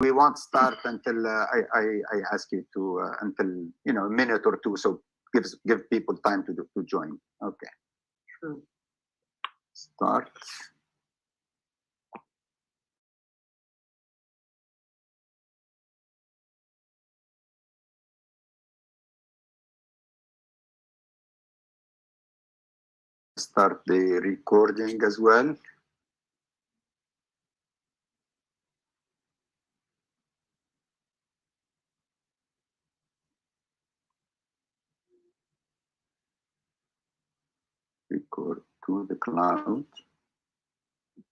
we won't start until I ask you to until a minute or two, so give people time to join. Okay. Sure. Start. Start the recording as well. Record to the cloud.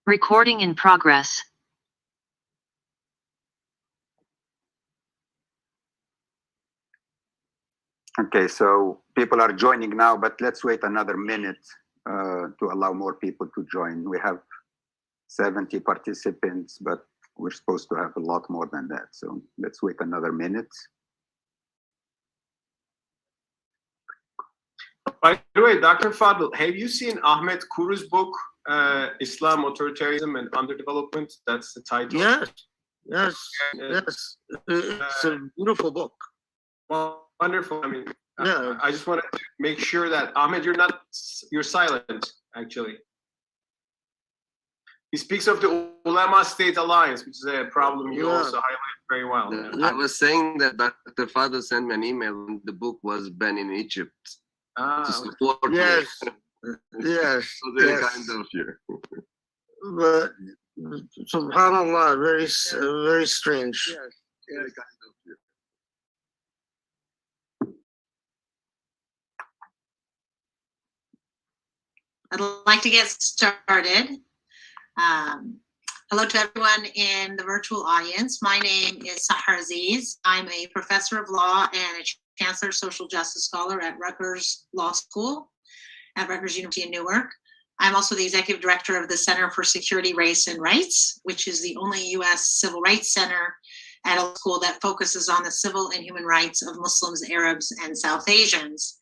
Recording in progress. Okay, so people are joining now, but let's wait another minute to allow more people to join. We have 70 participants, but we're supposed to have a lot more than that. So let's wait another minute. By the way, Dr. Fadl, have you seen Ahmed Kuru's book, Islam, Authoritarianism, and Underdevelopment? That's the title. Yes, yes, yes. It's a beautiful book. Well, wonderful. I mean, Yeah. I just wanted to make sure that, Ahmed, you're silent, actually. He speaks of the Ulama State Alliance, which is a problem you also highlight very well. I was saying that Dr. Fadl sent me an email when the book was banned in Egypt. To support Yes, yes, so very yes. kind of you. But subhanallah, very strange. Yes, very kind of you. I'd like to get started. Hello to everyone in the virtual audience. My name is Sahar Aziz. I'm a professor of law and a chancellor social justice scholar at Rutgers Law School at Rutgers University in Newark. I'm also the executive director of the Center for Security, Race, and Rights, which is the only U.S. civil rights center at a school that focuses on the civil and human rights of Muslims, Arabs, and South Asians.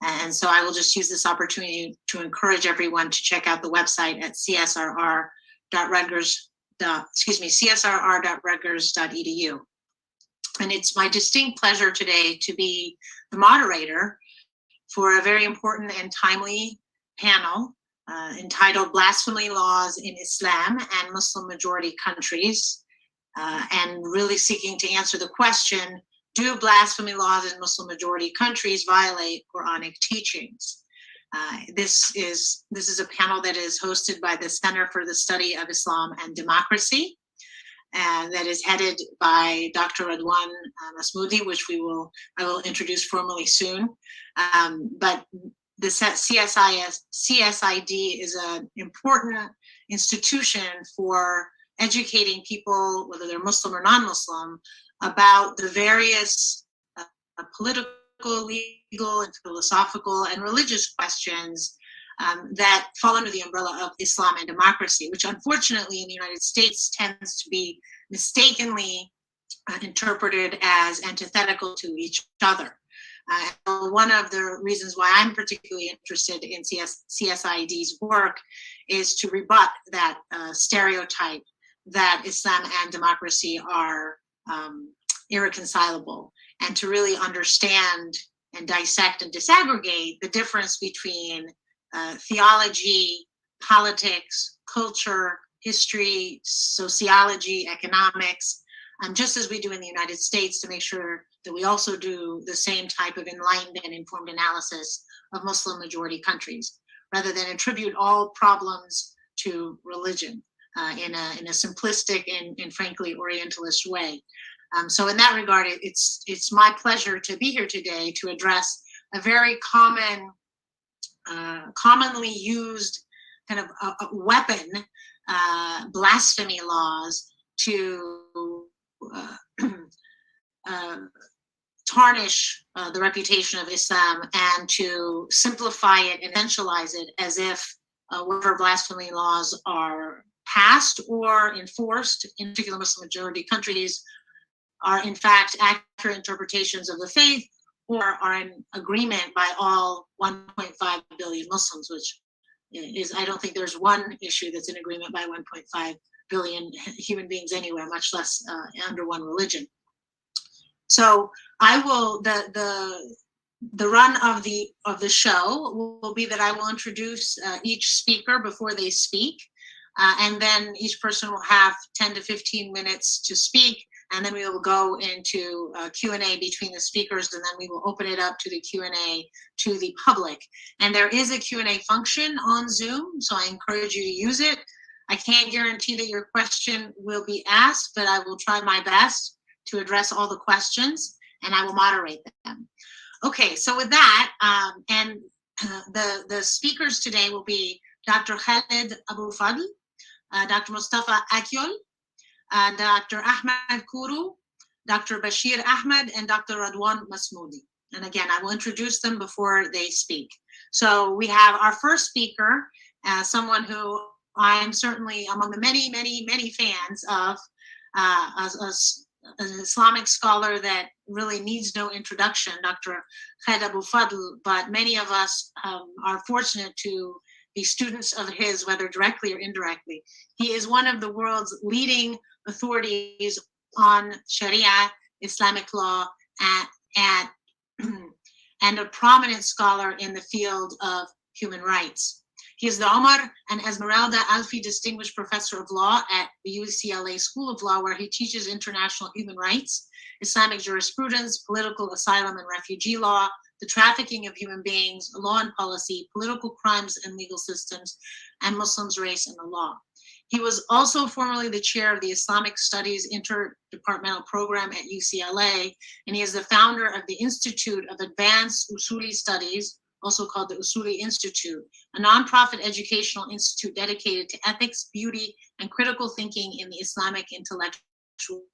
And so I will just use this opportunity to encourage everyone to check out the website at csrr.rutgers.edu. And it's my distinct pleasure today to be the moderator for a very important and timely panel entitled Blasphemy Laws in Islam and Muslim Majority Countries, and really seeking to answer the question, do blasphemy laws in Muslim majority countries violate Qur'anic teachings? This is a panel that is hosted by the Center for the Study of Islam and Democracy, and that is headed by Dr. Radwan Masmoudi, which I will introduce formally soon. But the CSID is an important institution for educating people, whether they're Muslim or non-Muslim, about the various political, legal, and philosophical and religious questions that fall under the umbrella of Islam and democracy, which unfortunately in the United States tends to be mistakenly interpreted as antithetical to each other. One of the reasons why I'm particularly interested in CSID's work is to rebut that stereotype that Islam and democracy are irreconcilable, and to really understand and dissect and disaggregate the difference between theology, politics, culture, history, sociology, economics, just as we do in the United States, to make sure that we also do the same type of enlightened and informed analysis of Muslim majority countries, rather than attribute all problems to religion in a simplistic and frankly orientalist way. So in that regard, it's my pleasure to be here today to address a very commonly used kind of a weapon, blasphemy laws, to tarnish the reputation of Islam and to simplify it and essentialize it as if whatever blasphemy laws are passed or enforced in particular Muslim majority countries are in fact accurate interpretations of the faith or are in agreement by all 1.5 billion Muslims, which is, I don't think there's one issue that's in agreement by 1.5 billion human beings anywhere, much less under one religion. So I will, the run of the show will be that I will introduce each speaker before they speak, and then each person will have 10 to 15 minutes to speak, and then we will go into Q&A between the speakers, and then we will open it up to the Q&A to the public. And there is a Q&A function on Zoom, so I encourage you to use it. I can't guarantee that your question will be asked, but I will try my best to address all the questions, and I will moderate them. Okay, so with that, the speakers today will be Dr. Khaled Abu Fadl, Dr. Mustafa Akyol, Dr. Ahmed Kuru, Dr. Bashir Ahmed, and Dr. Radwan Masmoudi. And again, I will introduce them before they speak. So we have our first speaker, someone who I am certainly among the many, many, many fans of, an Islamic scholar that really needs no introduction, Dr. Khaled Abu Fadl, but many of us are fortunate to be students of his, whether directly or indirectly. He is one of the world's leading authorities on Sharia, Islamic law, and a prominent scholar in the field of human rights. He is the Omar and Esmeralda Alfi Distinguished Professor of Law at the UCLA School of Law, where he teaches international human rights, Islamic jurisprudence, political asylum and refugee law, the trafficking of human beings, law and policy, political crimes and legal systems, and Muslims, race, and the law. He was also formerly the chair of the Islamic Studies Interdepartmental Program at UCLA, and he is the founder of the Institute of Advanced Usuli Studies, also called the Usuli Institute, a nonprofit educational institute dedicated to ethics, beauty, and critical thinking in the Islamic intellectual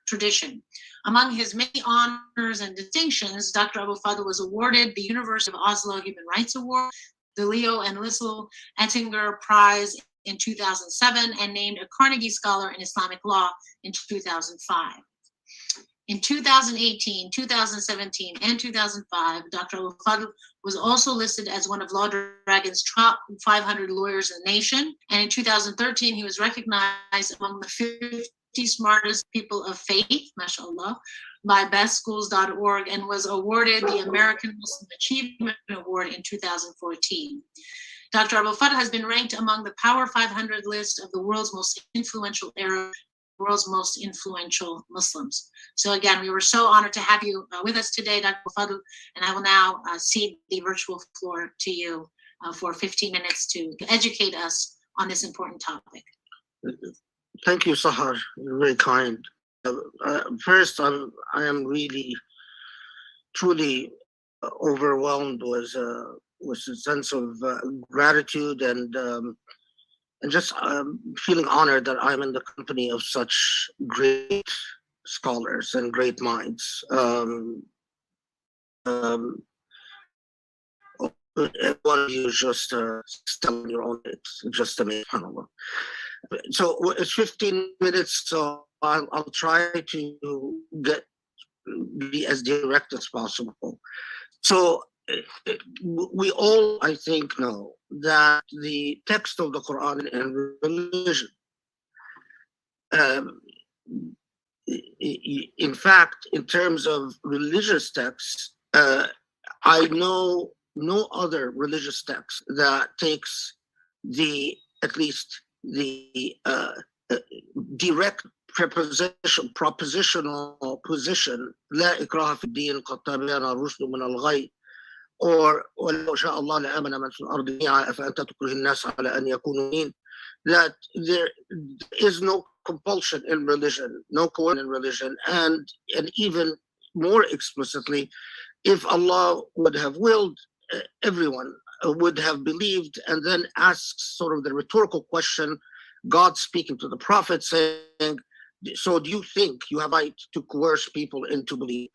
tradition. Among his many honors and distinctions, Dr. Abu Fadl was awarded the University of Oslo Human Rights Award, the Leo and Liesl Ettinger Prize in 2007, and named a Carnegie Scholar in Islamic Law in 2005. In 2018, 2017, and 2005, Dr. Abu Fadl was also listed as one of Law Dragon's top 500 lawyers in the nation. And in 2013, he was recognized among the 50 smartest people of faith, mashallah, by bestschools.org, and was awarded the American Muslim Achievement Award in 2014. Dr. Abu Fadl has been ranked among the Power 500 list of the world's most influential Arab, world's most influential Muslims. So again, we were so honored to have you with us today, Dr. Fadl, and I will now cede the virtual floor to you for 15 minutes to educate us on this important topic. Thank you, Sahar. You're very kind. First, I am really, truly overwhelmed with a sense of gratitude and just feeling honored that I'm in the company of such great scholars and great minds. One of you is just still in your own names, just amazing. So it's 15 minutes, so I'll try to be as direct as possible. So we all, I think, know that the text of the Quran and religion, in fact, in terms of religious texts, I know no other religious text that takes at least the direct propositional position, لا إكراه في الدين قد تبين الرشد من الغي, or ولو شاء الله لآمن من في الأرض جميعا أفأنت تكره الناس على أن يكونوا مؤمنين, that there is no compulsion in religion, no coercion in religion, and even more explicitly, if Allah would have willed, everyone would have believed, and then asks sort of the rhetorical question, God speaking to the Prophet saying, so do you think you have right to coerce people into belief?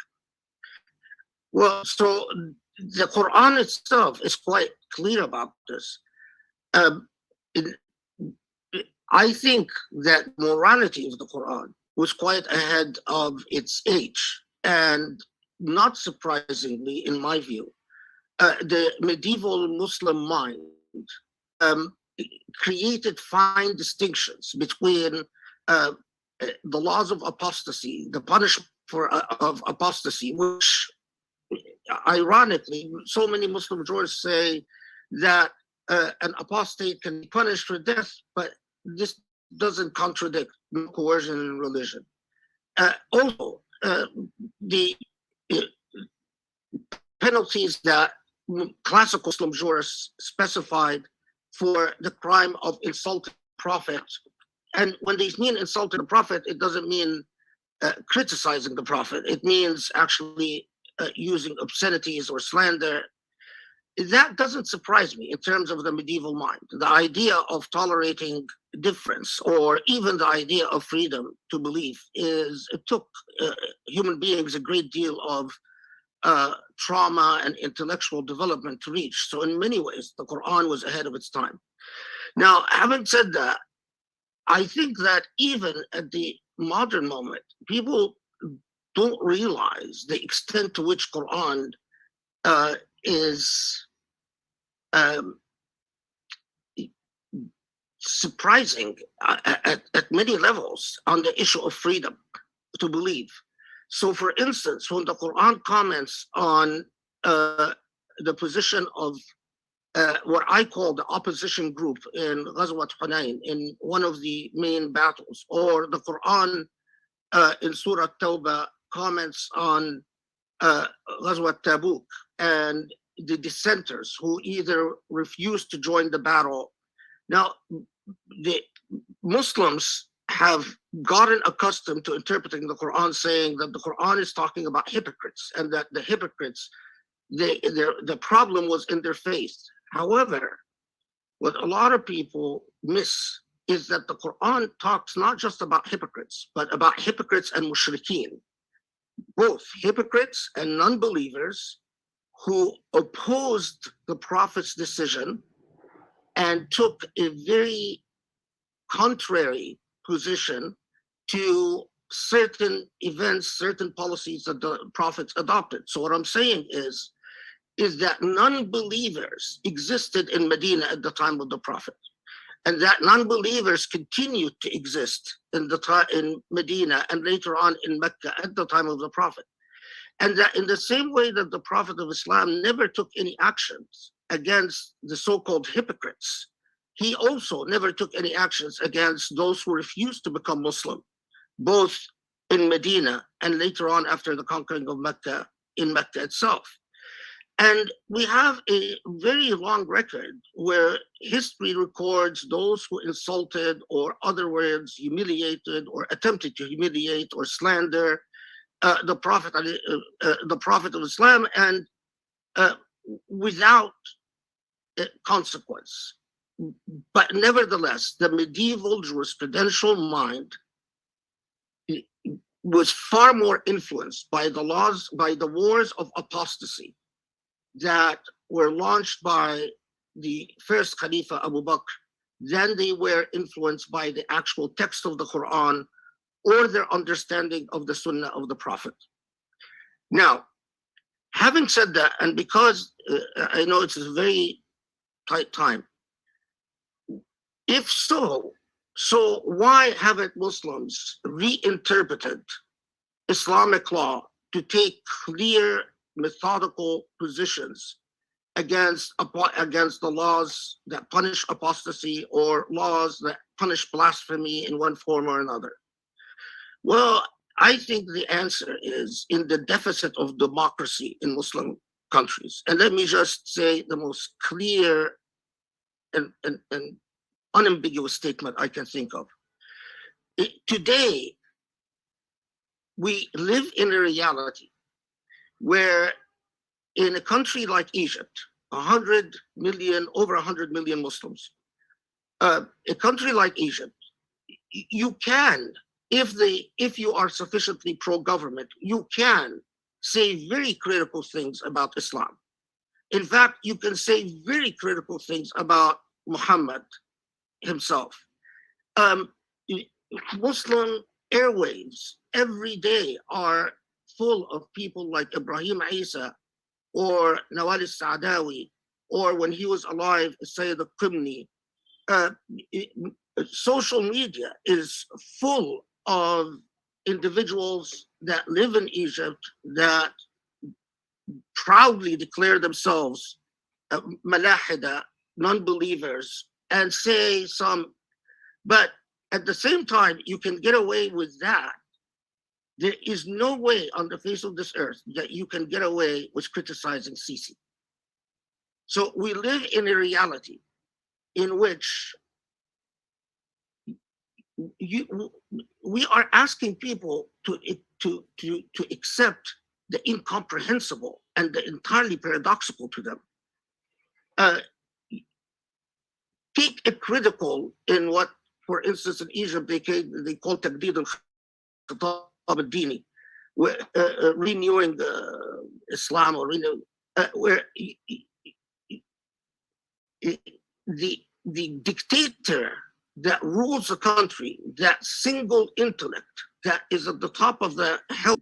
Well, so the Quran itself is quite clear about this. I think that morality of the Quran was quite ahead of its age, and not surprisingly, in my view, the medieval Muslim mind created fine distinctions between the laws of apostasy, the punishment of apostasy, which ironically, so many Muslim jurists say that an apostate can be punished for death, but this doesn't contradict coercion in religion. Also, the penalties that classical Muslim jurists specified for the crime of insulting the Prophet. And when they mean insulting the Prophet, it doesn't mean criticizing the Prophet. It means actually using obscenities or slander. That doesn't surprise me in terms of the medieval mind. The idea of tolerating difference, or even the idea of freedom to believe, it took human beings a great deal of trauma and intellectual development to reach. So in many ways, the Quran was ahead of its time. Now, having said that, I think that even at the modern moment, people don't realize the extent to which Quran is surprising at many levels on the issue of freedom to believe. So for instance, when the Quran comments on the position of what I call the opposition group in Ghazwat Hunayn, in one of the main battles, or the Quran in Surah Tawbah comments on Ghazwat Tabuk and the dissenters who either refused to join the battle. Now, the Muslims have gotten accustomed to interpreting the Quran, saying that the Quran is talking about hypocrites, and that the hypocrites, the problem was in their faith. However, what a lot of people miss is that the Quran talks not just about hypocrites, but about hypocrites and mushrikeen, both hypocrites and non-believers who opposed the Prophet's decision and took a very contrary position to certain events, certain policies that the Prophet adopted. So what I'm saying is that non-believers existed in Medina at the time of the Prophet, and that non-believers continued to exist in Medina and later on in Mecca at the time of the Prophet. And that in the same way that the Prophet of Islam never took any actions against the so-called hypocrites, he also never took any actions against those who refused to become Muslim, both in Medina and later on after the conquering of Mecca, in Mecca itself. And we have a very long record where history records those who insulted, or other words, humiliated or attempted to humiliate or slander the Prophet of Islam, and without consequence. But nevertheless, the medieval jurisprudential mind was far more influenced by the laws, by the wars of apostasy that were launched by the first Khalifa Abu Bakr than they were influenced by the actual text of the Quran or their understanding of the Sunnah of the Prophet. Now, having said that, and because I know it's a very tight time, if so why haven't Muslims reinterpreted Islamic law to take clear, methodical positions against the laws that punish apostasy or laws that punish blasphemy in one form or another? Well, I think the answer is in the deficit of democracy in Muslim countries. And let me just say the most clear and unambiguous statement I can think of. Today, we live in a reality where in a country like Egypt, 100 million, over 100 million Muslims, a country like Egypt, you can, if you are sufficiently pro-government, you can say very critical things about Islam. In fact, you can say very critical things about Muhammad himself. Muslim airwaves every day are full of people like Ibrahim Isa or Nawal al-Saadawi, or when he was alive, Sayyid al-Qimni, social media is full of individuals that live in Egypt that proudly declare themselves malahida, non-believers, and say some, but at the same time, you can get away with that. There is no way on the face of this earth that you can get away with criticizing Sisi. So we live in a reality in which we are asking people to accept the incomprehensible and the entirely paradoxical to them. Take a critical in what, for instance, in Egypt, they call Taqdeed al-Khitab al-Dini, renewing Islam, or renewing, where the dictator that rules the country, that single intellect that is at the top of the hill,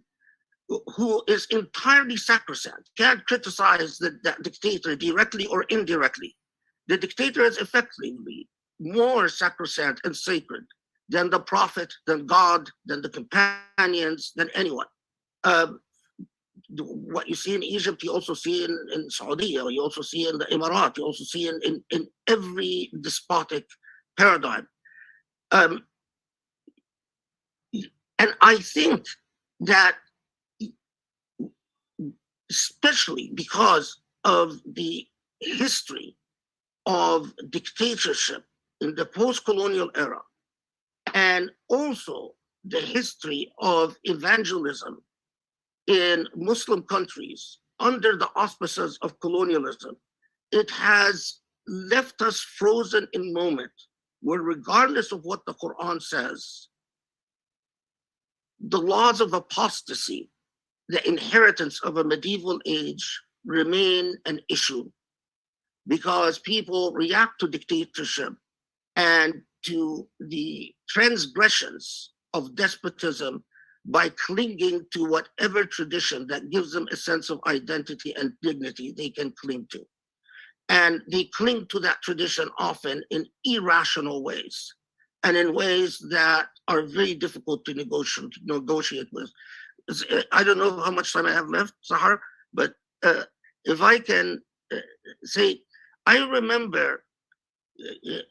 who is entirely sacrosanct, can't criticize that dictator directly or indirectly. The dictator is effectively more sacrosanct and sacred than the prophet, than God, than the companions, than anyone. What you see in Egypt, you also see in Saudi, you also see in the Emirat, you also see in every despotic paradigm. And I think that, especially because of the history of dictatorship in the post-colonial era, and also the history of evangelism in Muslim countries under the auspices of colonialism, it has left us frozen in moment where, regardless of what the Quran says, the laws of apostasy, the inheritance of a medieval age, remain an issue, because people react to dictatorship and to the transgressions of despotism by clinging to whatever tradition that gives them a sense of identity and dignity they can cling to. And they cling to that tradition often in irrational ways, and in ways that are very difficult to negotiate with. I don't know how much time I have left, Sahar, but if I can say, I remember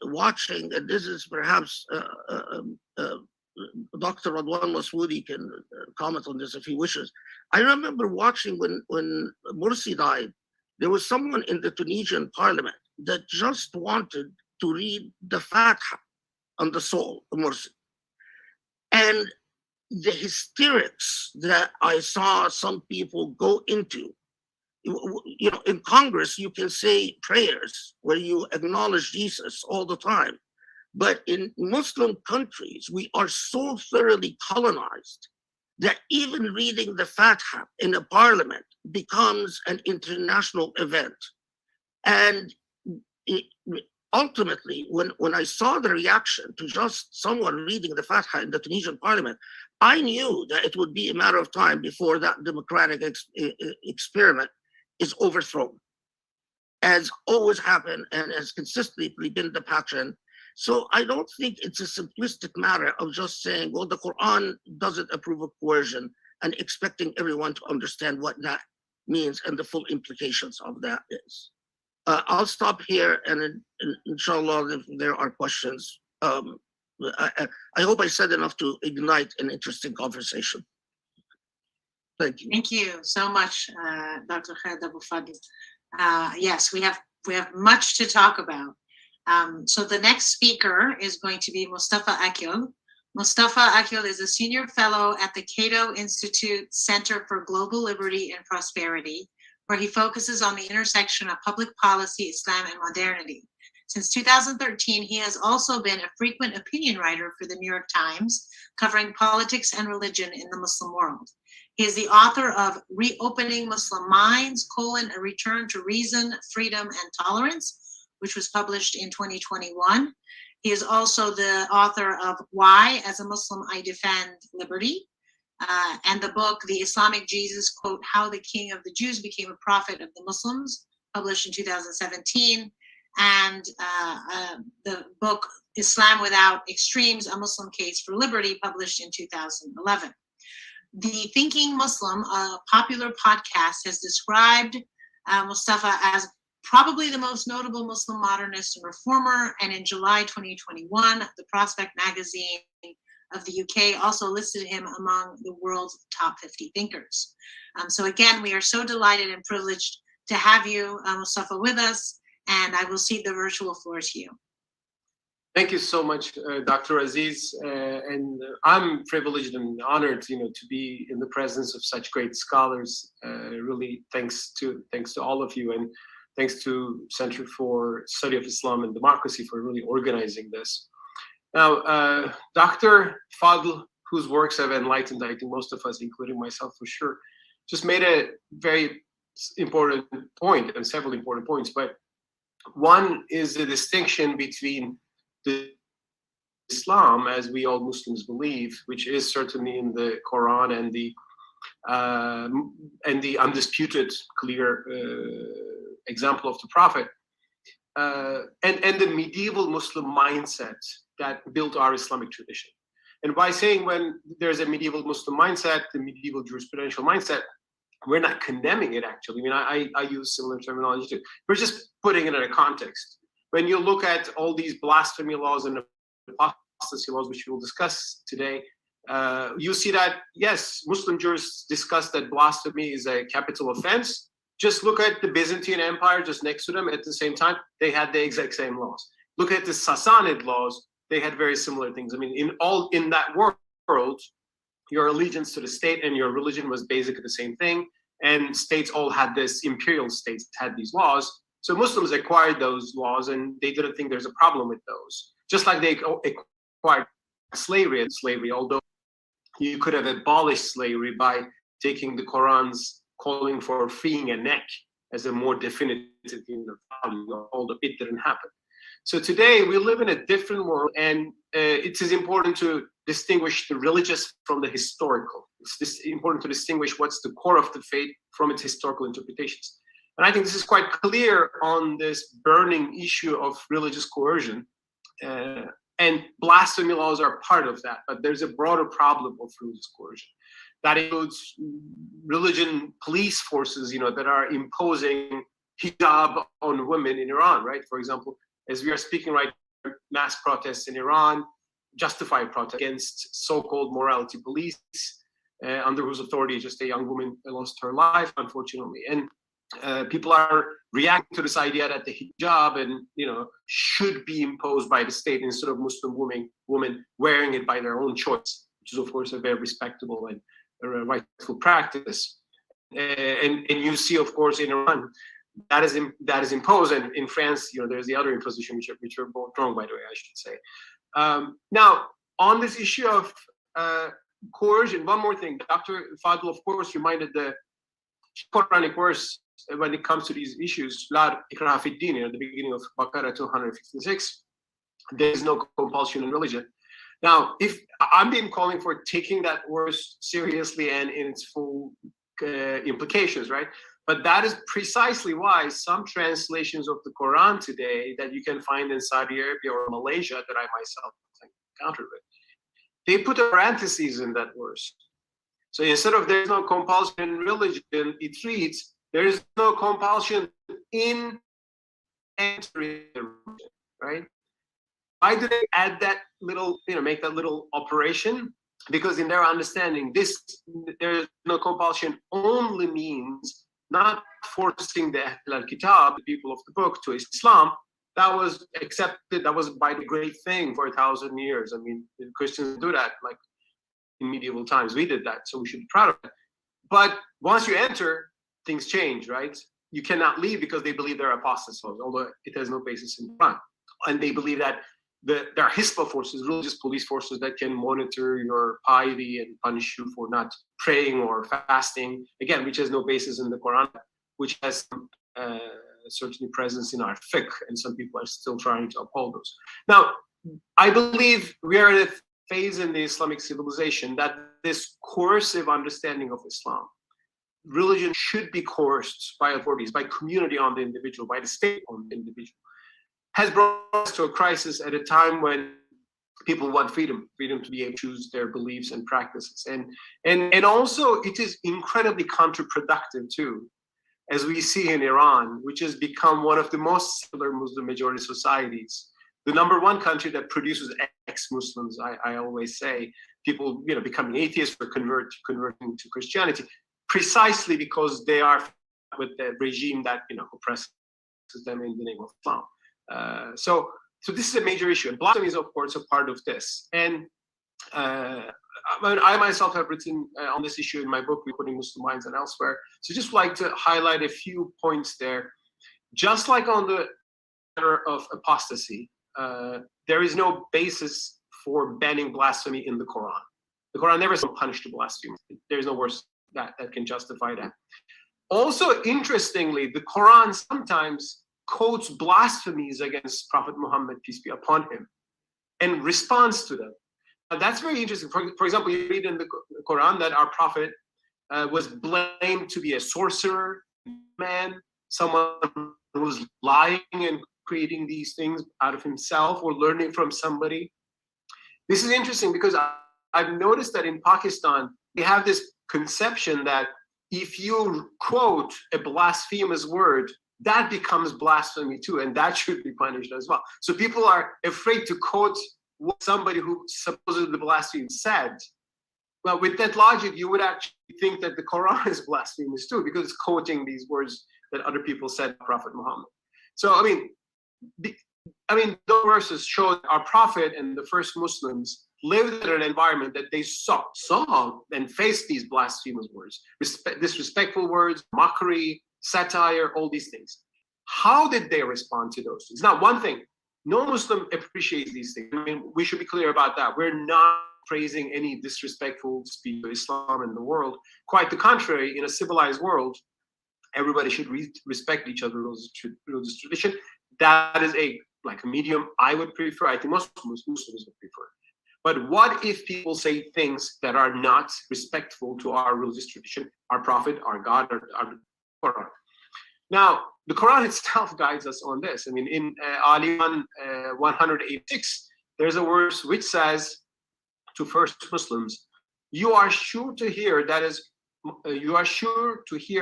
watching, and this is perhaps Dr. Radwan Maswoudi can comment on this if he wishes. I remember watching when Morsi died, there was someone in the Tunisian parliament that just wanted to read the Fatiha on the soul of Morsi. And the hysterics that I saw some people go into, you know, in Congress, you can say prayers where you acknowledge Jesus all the time. But in Muslim countries, we are so thoroughly colonized that even reading the Fatiha in a parliament becomes an international event. And ultimately, when I saw the reaction to just someone reading the Fatiha in the Tunisian parliament, I knew that it would be a matter of time before that democratic experiment is overthrown, as always happened and has consistently been the pattern. So I don't think it's a simplistic matter of just saying, well, the Quran doesn't approve of coercion, and expecting everyone to understand what that means and the full implications of that is. I'll stop here, and inshallah, if there are questions, I hope I said enough to ignite an interesting conversation. Thank you. Thank you so much, Dr. Khaled Abu Fadl. Yes, we have much to talk about. So the next speaker is going to be Mustafa Akil. Mustafa Akil is a senior fellow at the Cato Institute Center for Global Liberty and Prosperity, where he focuses on the intersection of public policy, Islam, and modernity. Since 2013, he has also been a frequent opinion writer for the New York Times, covering politics and religion in the Muslim world. He is the author of Reopening Muslim Minds, A Return to Reason, Freedom, and Tolerance, which was published in 2021. He is also the author of Why, as a Muslim, I Defend Liberty, and the book, The Islamic Jesus, quote, How the King of the Jews Became a Prophet of the Muslims, published in 2017. and the book Islam Without Extremes, A Muslim Case for Liberty, published in 2011. The Thinking Muslim, a popular podcast, has described Mustafa as probably the most notable Muslim modernist and reformer, and in July 2021, the Prospect magazine of the UK also listed him among the world's top 50 thinkers. So again, we are so delighted and privileged to have you, Mustafa, with us, and I will cede the virtual floor to you. Thank you so much, Dr. Aziz, and I'm privileged and honored, to be in the presence of such great scholars. Really, thanks to all of you, and thanks to Center for Study of Islam and Democracy for really organizing this. Now, Dr. Fadl, whose works have enlightened, I think, most of us, including myself for sure, just made a very important point, and several important points. But one is the distinction between the Islam, as we all Muslims believe, which is certainly in the Quran and the undisputed, clear example of the Prophet, and the medieval Muslim mindset that built our Islamic tradition. And by saying when there's a medieval Muslim mindset, the medieval jurisprudential mindset, we're not condemning it, actually. I mean, I use similar terminology too. We're just putting it in a context. When you look at all these blasphemy laws and apostasy laws, which we will discuss today, you see that, yes, Muslim jurists discuss that blasphemy is a capital offense. Just look at the Byzantine Empire just next to them. At the same time, they had the exact same laws. Look at the Sassanid laws. They had very similar things. I mean, in that world, your allegiance to the state and your religion was basically the same thing. And states all had this, imperial states had these laws. So Muslims acquired those laws, and they didn't think there's a problem with those. Just like they acquired slavery, although you could have abolished slavery by taking the Quran's calling for freeing a neck as a more definitive value, although it didn't happen. So today we live in a different world, and it is important to distinguish the religious from the historical. It's important to distinguish what's the core of the faith from its historical interpretations. And I think this is quite clear on this burning issue of religious coercion. And blasphemy laws are part of that, but there's a broader problem of religious coercion. That includes religion police forces, that are imposing hijab on women in Iran, right? For example, as we are speaking right now, mass protests in Iran, justified protests against so-called morality police, under whose authority just a young woman lost her life, unfortunately. And people are reacting to this idea that the hijab should be imposed by the state instead of Muslim women wearing it by their own choice, which is of course a very respectable and rightful practice. And you see, of course, in Iran that is imposed, and in France, there's the other imposition, which are both wrong, by the way, I should say. Now, on this issue of coercion, one more thing. Dr. Fadl, of course, reminded the Qur'anic verse when it comes to these issues, La ikraha fi din, at the beginning of Baqarah 256, there is no compulsion in religion. Now, if I'm been calling for taking that verse seriously and in its full implications, right? But that is precisely why some translations of the Quran today that you can find in Saudi Arabia or Malaysia that I myself encountered with, they put a parentheses in that verse. So instead of there's no compulsion in religion, it reads, there is no compulsion in entering the religion, right? Why do they add that little, make that little operation? Because in their understanding, there is no compulsion only means not forcing the Ahl al-Kitab, the people of the book, to Islam. That was accepted, that was by the great thing for 1,000 years. I mean, the Christians do that, like in medieval times, we did that, so we should be proud of it. But once you enter, things change, right? You cannot leave because they believe they're apostates, although it has no basis in the Quran. And they believe that there are Hisba forces, religious police forces that can monitor your piety and punish you for not praying or fasting, again, which has no basis in the Quran, which has certainly presence in our fiqh, and some people are still trying to uphold those. Now, I believe we are at a phase in the Islamic civilization that this coercive understanding of Islam, religion should be coerced by authorities, by community on the individual, by the state on the individual. has brought us to a crisis at a time when people want freedom to be able to choose their beliefs and practices. And also it is incredibly counterproductive too, as we see in Iran, which has become one of the most secular Muslim majority societies. The #1 country that produces ex-Muslims, I always say, people becoming atheists or converting to Christianity, precisely because they are with the regime that oppresses them in the name of Islam. So this is a major issue, and blasphemy is of course a part of this. And I myself have written on this issue in my book, Recording Muslim Minds, and elsewhere. So just like to highlight a few points there. Just like on the matter of apostasy, there is no basis for banning blasphemy in the Quran. The Quran never says punish blasphemy. There is no verse that can justify that. Also, interestingly, the Quran sometimes quotes blasphemies against Prophet Muhammad, peace be upon him, and responds to them. Now, that's very interesting. For example, you read in the Quran that our Prophet was blamed to be a sorcerer, man, someone who was lying and creating these things out of himself or learning from somebody. This is interesting because I've noticed that in Pakistan, we have this conception that if you quote a blasphemous word, that becomes blasphemy too, and that should be punished as well. So people are afraid to quote what somebody who supposedly blasphemed said. Well, with that logic, you would actually think that the Quran is blasphemous too, because it's quoting these words that other people said to Prophet Muhammad. So, I mean, those verses show that our Prophet and the first Muslims lived in an environment that they saw and faced these blasphemous words, disrespectful words, mockery, satire, all these things. How did they respond to those things? Now, one thing, no Muslim appreciates these things. I mean, we should be clear about that. We're not praising any disrespectful speech of Islam in the world. Quite the contrary, in a civilized world, everybody should respect each other's religious tradition. That is a medium I would prefer. I think most Muslims would prefer. But what if people say things that are not respectful to our religious tradition, our Prophet, our God, or our Quran? Now, the Quran itself guides us on this. I mean, in Ali 186, there's a verse which says to first Muslims, "You are sure to hear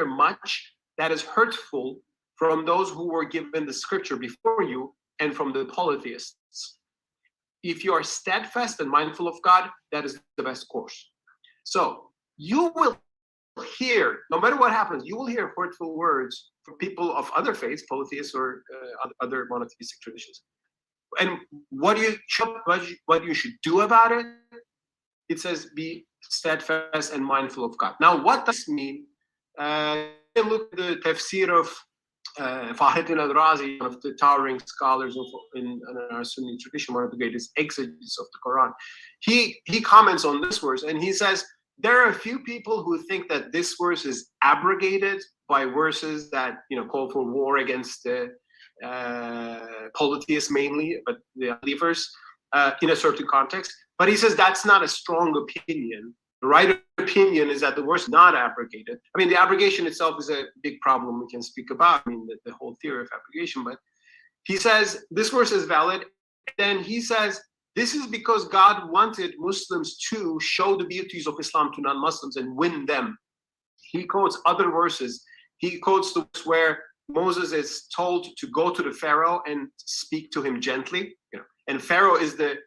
much that is hurtful from those who were given the scripture before you and from the polytheists. If you are steadfast and mindful of God, that is the best course." So you will hear, no matter what happens, you will hear hurtful words from people of other faiths, polytheists or other monotheistic traditions. And what you should do about it, it says be steadfast and mindful of God. Now, what does this mean? Look at the tafsir of Fahrettin al-Razi, one of the towering scholars in our Sunni tradition, one of the greatest exegetes of the Quran. He comments on this verse and he says, there are a few people who think that this verse is abrogated by verses that call for war against the polytheists mainly, but the believers in a certain context. But he says that's not a strong opinion. The right opinion is that the verse is not abrogated. I mean, the abrogation itself is a big problem we can speak about. I mean, the whole theory of abrogation. But he says this verse is valid. Then he says this is because God wanted Muslims to show the beauties of Islam to non-Muslims and win them. He quotes other verses. He quotes the verse where Moses is told to go to the Pharaoh and speak to him gently. And Pharaoh is the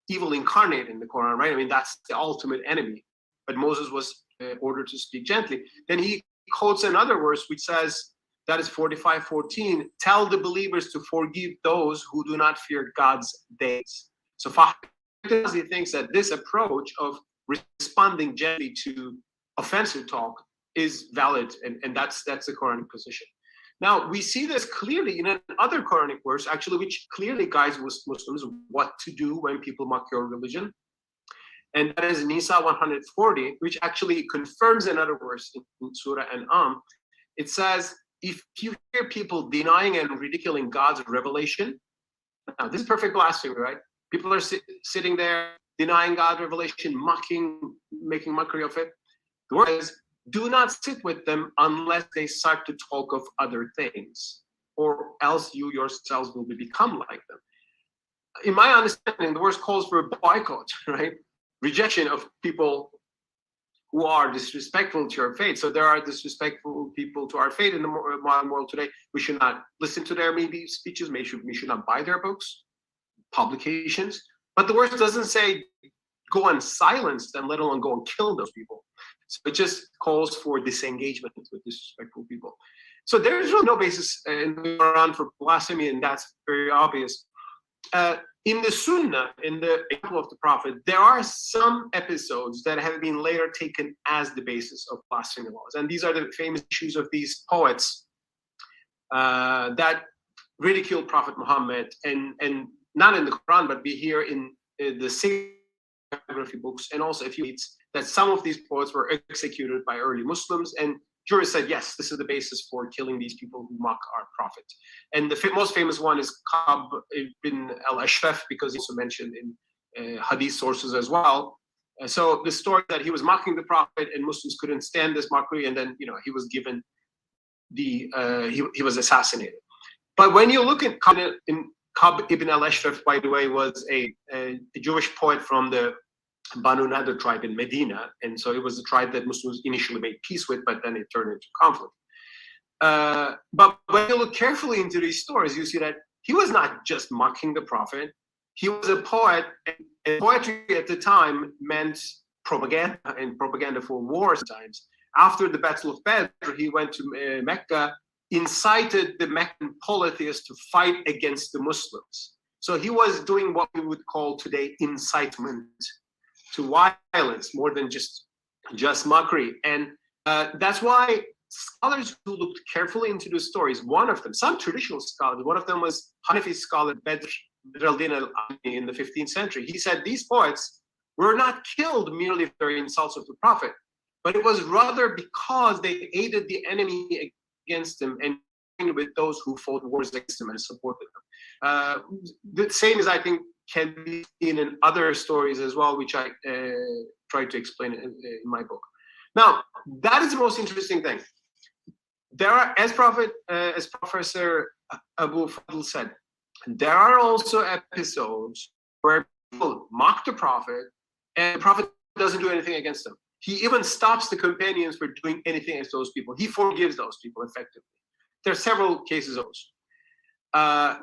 evil incarnate in the Quran, right? I mean, that's the ultimate enemy. But Moses was ordered to speak gently. Then he quotes another verse which says, that is 45:14, tell the believers to forgive those who do not fear God's days. So he thinks that this approach of responding gently to offensive talk is valid, and that's the Quranic position. Now, we see this clearly in another Quranic verse, actually, which clearly guides Muslims what to do when people mock your religion. And that is Nisa 140, which actually confirms another verse in Surah An'am. It says, if you hear people denying and ridiculing God's revelation, now this is perfect blasphemy, right? People are sitting there denying God's revelation, making mockery of it. The word is, do not sit with them unless they start to talk of other things. or else you yourselves will become like them. In my understanding, the verse calls for a boycott, right? Rejection of people who are disrespectful to your faith. So there are disrespectful people to our faith in the modern world today. We should not listen to their maybe speeches. We should not buy their books, publications. But the verse doesn't say go and silence them, let alone go and kill those people. So it just calls for disengagement with disrespectful people. So there is really no basis in the Quran for blasphemy, and that's very obvious. In the Sunnah, in the example of the Prophet, there are some episodes that have been later taken as the basis of blasphemy laws. And these are the famous issues of these poets that ridicule Prophet Muhammad, and not in the Quran, but we hear in the biography books and also a few tweets that some of these poets were executed by early Muslims, and jurists said, yes, this is the basis for killing these people who mock our prophet. And the most famous one is Ka'b ibn al-Ashraf, because he's also mentioned in hadith sources as well. So the story that he was mocking the prophet and Muslims couldn't stand this mockery, and then he was given he was assassinated. But when you look at Ka'b ibn al-Ashraf, by the way, was a Jewish poet from the Banu Nadir tribe in Medina, and so it was the tribe that Muslims initially made peace with, but then it turned into conflict. But when you look carefully into these stories, you see that he was not just mocking the prophet. He was a poet, and poetry at the time meant propaganda, and propaganda for war sometimes. After the Battle of Badr, he went to Mecca, incited the Meccan polytheists to fight against the Muslims. So he was doing what we would call today incitement to violence, more than just mockery. And that's why scholars who looked carefully into the stories, one of them, some traditional scholars, one of them was Hanafi scholar Badr al-Din al-Ami in the 15th century. He said these poets were not killed merely for their insults of the prophet, but it was rather because they aided the enemy against him and with those who fought wars against him and supported them. The same as I think can be seen in other stories as well, which I try to explain in my book. Now, that is the most interesting thing. There are, as Professor Abu Fadl said, there are also episodes where people mock the prophet, and the prophet doesn't do anything against them. He even stops the companions from doing anything against those people. He forgives those people effectively. There are several cases of those.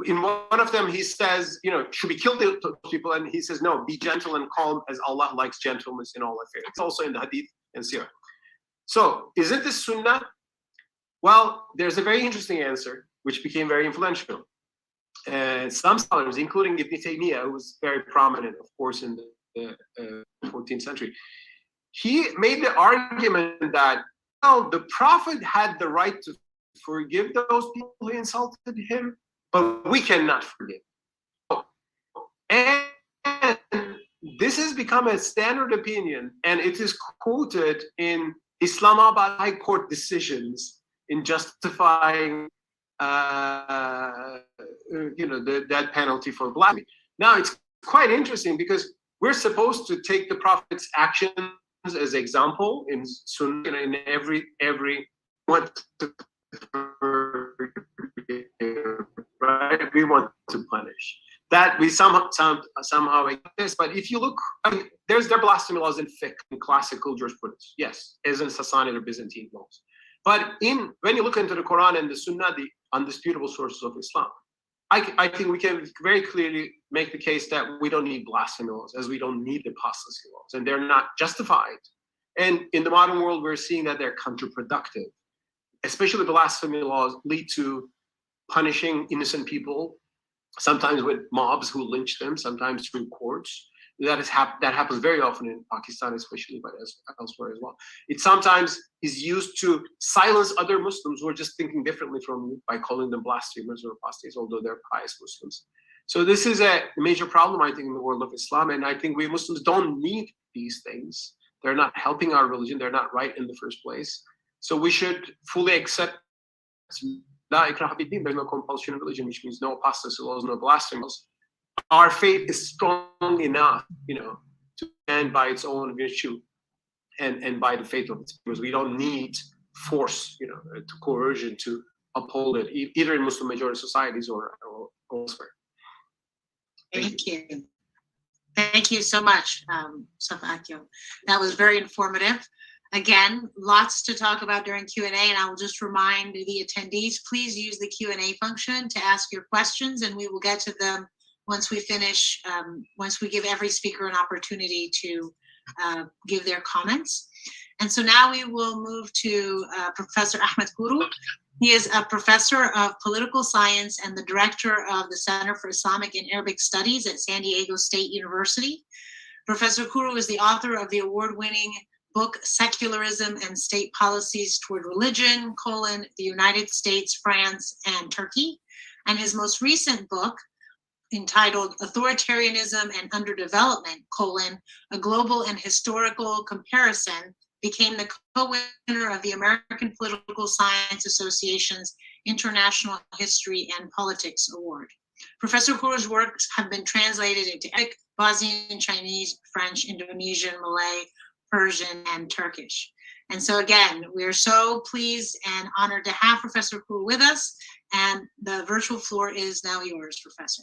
In one of them, he says, should we kill those people? And he says, no, be gentle and calm as Allah likes gentleness in all affairs. It's also in the Hadith and Sirah. So, isn't this Sunnah? Well, there's a very interesting answer, which became very influential. Some scholars, including Ibn Taymiyyah, who was very prominent, of course, in the 14th century, he made the argument that, the Prophet had the right to forgive those people who insulted him, but we cannot forgive. And this has become a standard opinion, and it is quoted in Islamabad High Court decisions in justifying the death penalty for blasphemy. Now, it's quite interesting because we're supposed to take the Prophet's actions as example in Sunnah, in every what right? We want to punish. That we somehow like this, but if you look, there are blasphemy laws in fiqh, in classical jurisprudence, yes, as in Sassanid or Byzantine laws. But when you look into the Quran and the Sunnah, the undisputable sources of Islam, I think we can very clearly make the case that we don't need blasphemy laws, as we don't need apostasy laws, and they're not justified. And in the modern world, we're seeing that they're counterproductive. Especially blasphemy laws lead to punishing innocent people, sometimes with mobs who lynch them, sometimes through courts. That happens very often in Pakistan, especially, but elsewhere as well. It sometimes is used to silence other Muslims who are just thinking differently from you by calling them blasphemers or apostates, although they're pious Muslims. So this is a major problem, I think, in the world of Islam, and I think we Muslims don't need these things. They're not helping our religion. They're not right in the first place. So we should fully accept La ikraha bid-din. There's no compulsion in religion, which means no apostasy laws, no blasphemy laws. Our faith is strong enough, to stand by its own virtue and by the faith of its members. We don't need force, to coercion to uphold it, either in Muslim majority societies or elsewhere. Thank you. Thank you so much, Safakio. That was very informative. Again, lots to talk about during Q&A, and I will just remind the attendees, please use the Q&A function to ask your questions, and we will get to them once we finish, once we give every speaker an opportunity to give their comments. And so now we will move to Professor Ahmed Kuru. He is a professor of political science and the director of the Center for Islamic and Arabic Studies at San Diego State University. Professor Kuru is the author of the award-winning book, Secularism and State Policies Toward Religion, the United States, France, and Turkey. And his most recent book, entitled Authoritarianism and Underdevelopment, a Global and Historical Comparison, became the co-winner of the American Political Science Association's International History and Politics Award. Professor Kuru's works have been translated into Arabic, Bosnian, Chinese, French, Indonesian, Malay, Persian, and Turkish. And so again, we are so pleased and honored to have Professor Kuru with us, and the virtual floor is now yours, Professor.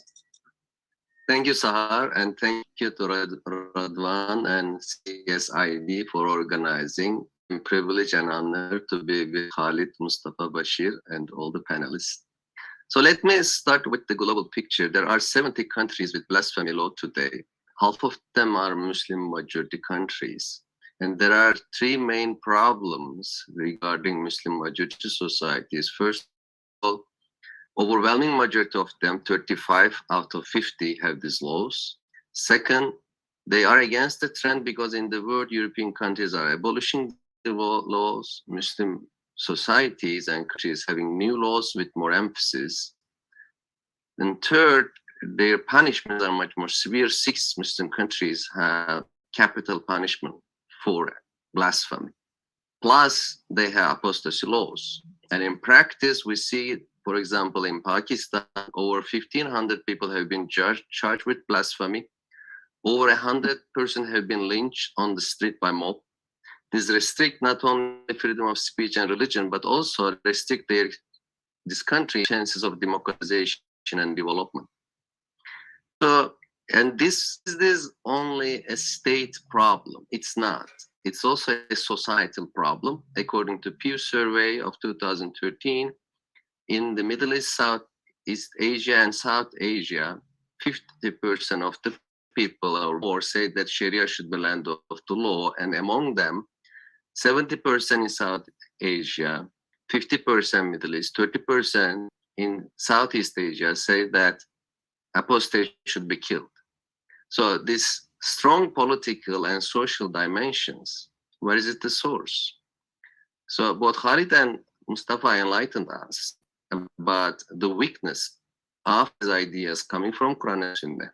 Thank you, Sahar, and thank you to Radwan and CSID for organizing. I'm privileged and honored to be with Khalid, Mustafa, Bashir, and all the panelists. So let me start with the global picture. There are 70 countries with blasphemy law today. Half of them are Muslim majority countries. And there are three main problems regarding Muslim majority societies. First of all, overwhelming majority of them, 35 out of 50, have these laws. Second, they are against the trend because in the world, European countries are abolishing the laws, Muslim societies and countries having new laws with more emphasis. And third, their punishments are much more severe. 6 Muslim countries have capital punishment for blasphemy. Plus, they have apostasy laws. And in practice, we see, for example, in Pakistan, over 1,500 people have been charged with blasphemy. Over 100 persons have been lynched on the street by mob. This restrict not only freedom of speech and religion, but also restrict this country's chances of democratization and development. So, and this is only a state problem. It's not. It's also a societal problem. According to Pew survey of 2013, in the Middle East, Southeast Asia, and South Asia, 50% of the people or more say that Sharia should be land of the law, and among them, 70% in South Asia, 50% Middle East, 30% in Southeast Asia say that apostates should be killed. So this strong political and social dimensions, where is it the source? So both Khalid and Mustafa enlightened us about the weakness of these ideas coming from Quran and Sunnah.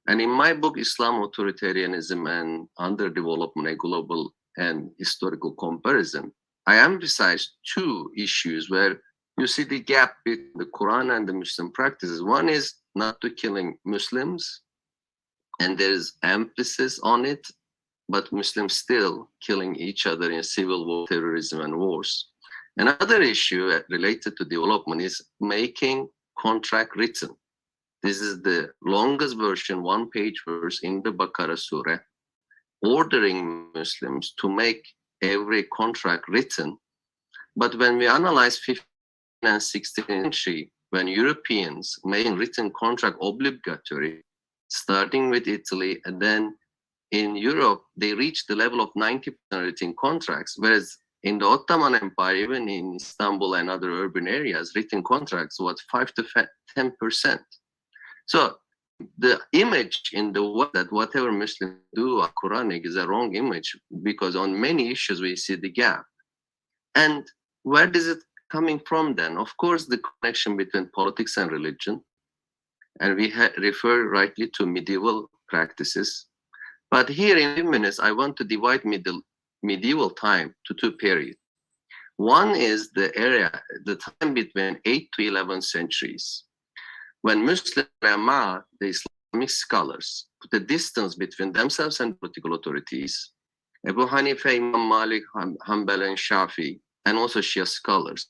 And in my book, Islam, Authoritarianism and Underdevelopment, a Global and Historical Comparison, I emphasize 2 issues where you see the gap between the Quran and the Muslim practices. One is not to killing Muslims, and there is emphasis on it, but Muslims still killing each other in civil war, terrorism, and wars. Another issue related to development is making contract written. This is the longest version, 1-page verse in the Baqarah Surah, ordering Muslims to make every contract written. But when we analyze 15th and 16th century, when Europeans made written contract obligatory, starting with Italy, and then in Europe, they reached the level of 90% written contracts, whereas in the Ottoman Empire, even in Istanbul and other urban areas, written contracts was 5 to 10%. So the image in the world that whatever Muslims do are Quranic is a wrong image, because on many issues we see the gap. And where is it coming from then? Of course, the connection between politics and religion. And we refer rightly to medieval practices. But here in a few minutes, I want to divide medieval time to 2 periods. One is the time between 8th to 11th centuries, when Muslim ulama, the Islamic scholars, put a distance between themselves and political authorities. Abu Hanifa, Imam Malik, Hanbal, and Shafi, and also Shia scholars.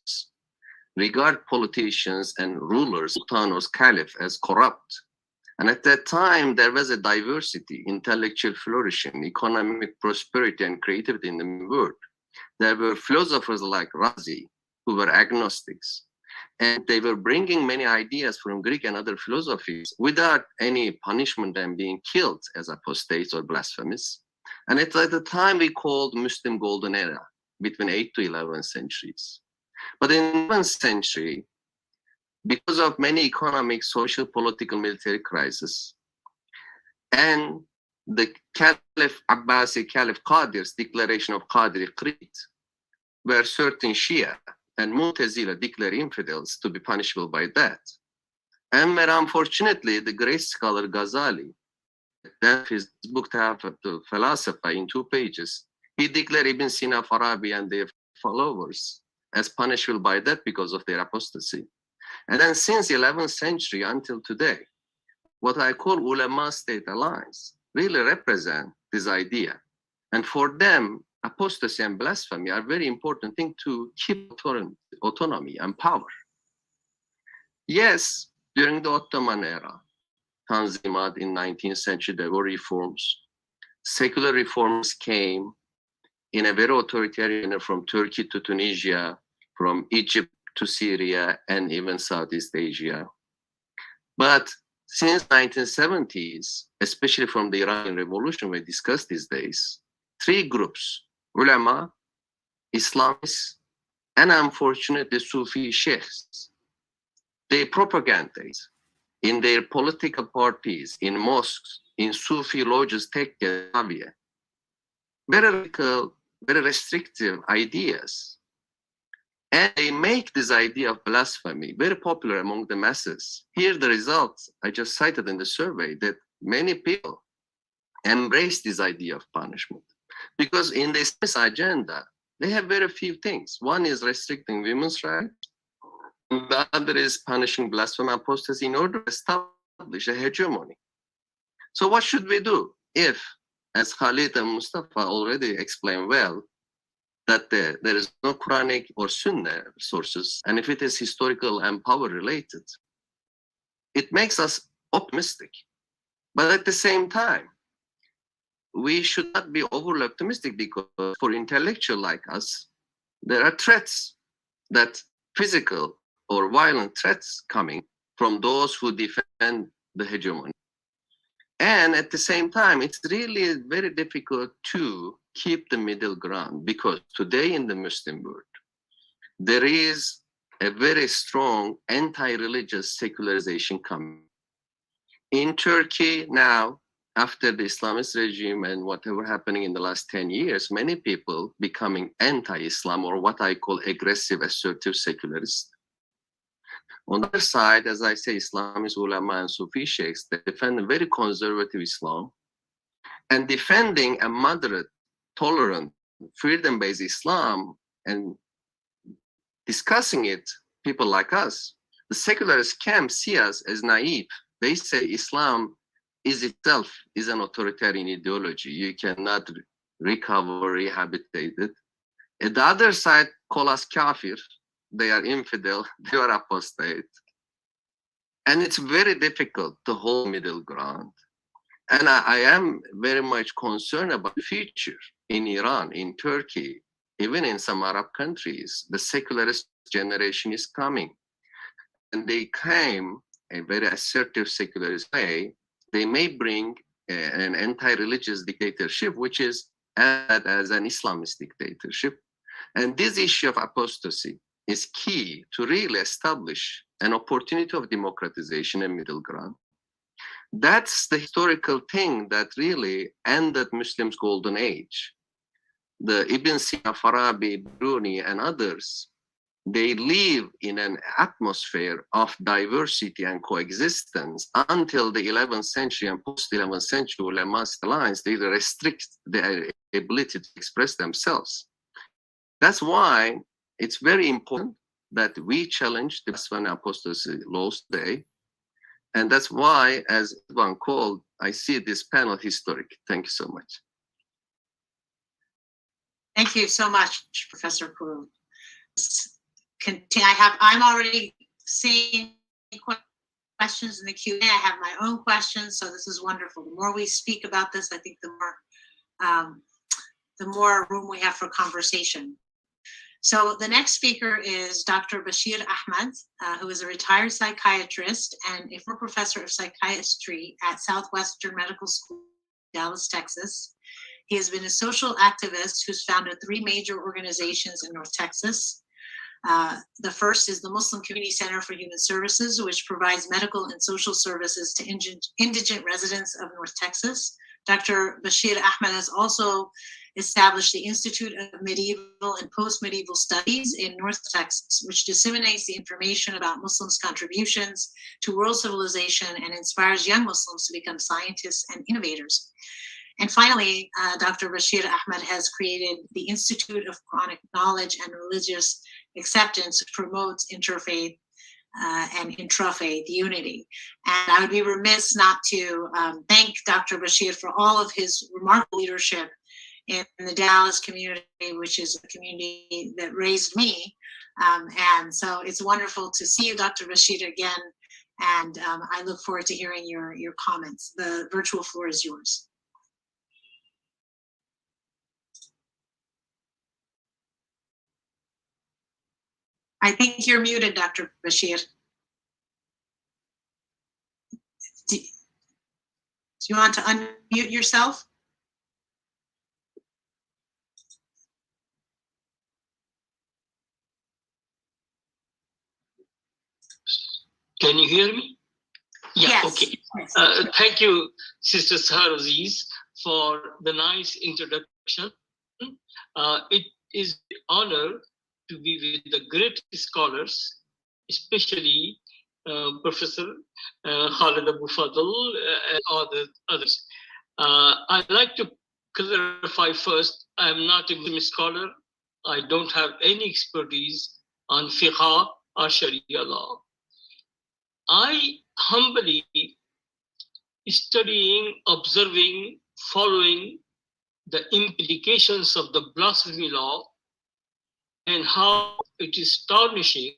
regard politicians and rulers, sultanos, caliph as corrupt. And at that time, there was a diversity, intellectual flourishing, economic prosperity, and creativity in the world. There were philosophers like Razi, who were agnostics. And they were bringing many ideas from Greek and other philosophies without any punishment and being killed as apostates or blasphemous. And at the time, we called Muslim Golden Era, between 8th to 11th centuries. But in the 11th century, because of many economic, social, political, military crises, and the Caliph Abbasi, Caliph Qadir's declaration of Qadri Creed, where certain Shia and Mu'tazila declare infidels to be punishable by death. And where unfortunately the great scholar Ghazali, that his book the Philosopher in 2 pages, he declared Ibn Sina, Farabi and their followers as punishable by death because of their apostasy. And then since the 11th century until today, what I call ulama-state alliance really represent this idea. And for them, apostasy and blasphemy are very important thing to keep autonomy and power. Yes, during the Ottoman era, Tanzimat in 19th century, there were reforms. Secular reforms came in a very authoritarian manner from Turkey to Tunisia, from Egypt to Syria, and even Southeast Asia. But since 1970s, especially from the Iranian Revolution we discussed these days, 3 groups, ulama, Islamists, and unfortunately Sufi sheikhs, they propagate in their political parties, in mosques, in Sufi lodges, tekke, very radical, very restrictive ideas. And they make this idea of blasphemy very popular among the masses. Here the results I just cited in the survey, that many people embrace this idea of punishment. Because in this agenda, they have very few things. One is restricting women's rights. The other is punishing blasphemy and apostasy in order to establish a hegemony. So what should we do if, as Khalid and Mustafa already explained well, that there is no Qur'anic or Sunnah sources, and if it is historical and power related, it makes us optimistic. But at the same time, we should not be overly optimistic, because for intellectuals like us, there are threats, that physical or violent threats coming from those who defend the hegemony. And at the same time, it's really very difficult to keep the middle ground, because today in the Muslim world, there is a very strong anti-religious secularization coming. In Turkey now, after the Islamist regime and whatever happening in the last 10 years, many people becoming anti-Islam, or what I call aggressive, assertive secularists. On the other side, as I say, Islamist ulama and Sufi sheikhs, they defend a very conservative Islam, and defending a moderate, tolerant, freedom-based Islam and discussing it, people like us, the secularist camp see us as naive. They say Islam is itself is an authoritarian ideology. You cannot recover, rehabilitate it. At the other side, call us kafir. They are infidel, they are apostate. And it's very difficult to hold middle ground. And I am very much concerned about the future in Iran, in Turkey, even in some Arab countries. The secularist generation is coming. And they came a very assertive secularist way. They may bring an anti-religious dictatorship, which is as an Islamist dictatorship. And this issue of apostasy is key to really establish an opportunity of democratization and middle ground. That's the historical thing that really ended Muslims' golden age. The Ibn Sina, Farabi, Biruni, and others, they live in an atmosphere of diversity and coexistence until the 11th century and post-11th century ulama's alliance, they restrict their ability to express themselves. That's why it's very important that we challenge the blasphemy and apostasy laws today. And that's why, as one called, I see this panel historic. Thank you so much. Thank you so much, Professor Kuru. I'm already seeing questions in the Q&A. I have my own questions, so this is wonderful. The more we speak about this, I think the more room we have for conversation. So the next speaker is Dr. Bashir Ahmed, who is a retired psychiatrist and a former professor of psychiatry at Southwestern Medical School, Dallas, Texas. He has been a social activist who's founded 3 major organizations in North Texas. The first is the Muslim Community Center for Human Services, which provides medical and social services to indigent residents of North Texas. Dr. Bashir Ahmed has also established the Institute of Medieval and Post-Medieval Studies in North Texas, which disseminates the information about Muslims' contributions to world civilization and inspires young Muslims to become scientists and innovators. And finally, Dr. Bashir Ahmed has created the Institute of Qur'anic Knowledge and Religious Acceptance, which promotes interfaith and intrafaith unity. And I would be remiss not to thank Dr. Bashir for all of his remarkable leadership in the Dallas community, which is a community that raised me. And so it's wonderful to see you, Dr. Bashir, again. And I look forward to hearing your comments. The virtual floor is yours. I think you're muted, Dr. Bashir. Do you want to unmute yourself? Can you hear me? Yeah, Yes. Okay. Thank you, Sister Sahar Aziz, for the nice introduction. It is an honor to be with the great scholars, especially Professor Khalid Abu Fadl and others. I'd like to clarify first, I'm not a Muslim scholar. I don't have any expertise on fiqh or Sharia law. I humbly studying, observing, following the implications of the blasphemy law and how it is tarnishing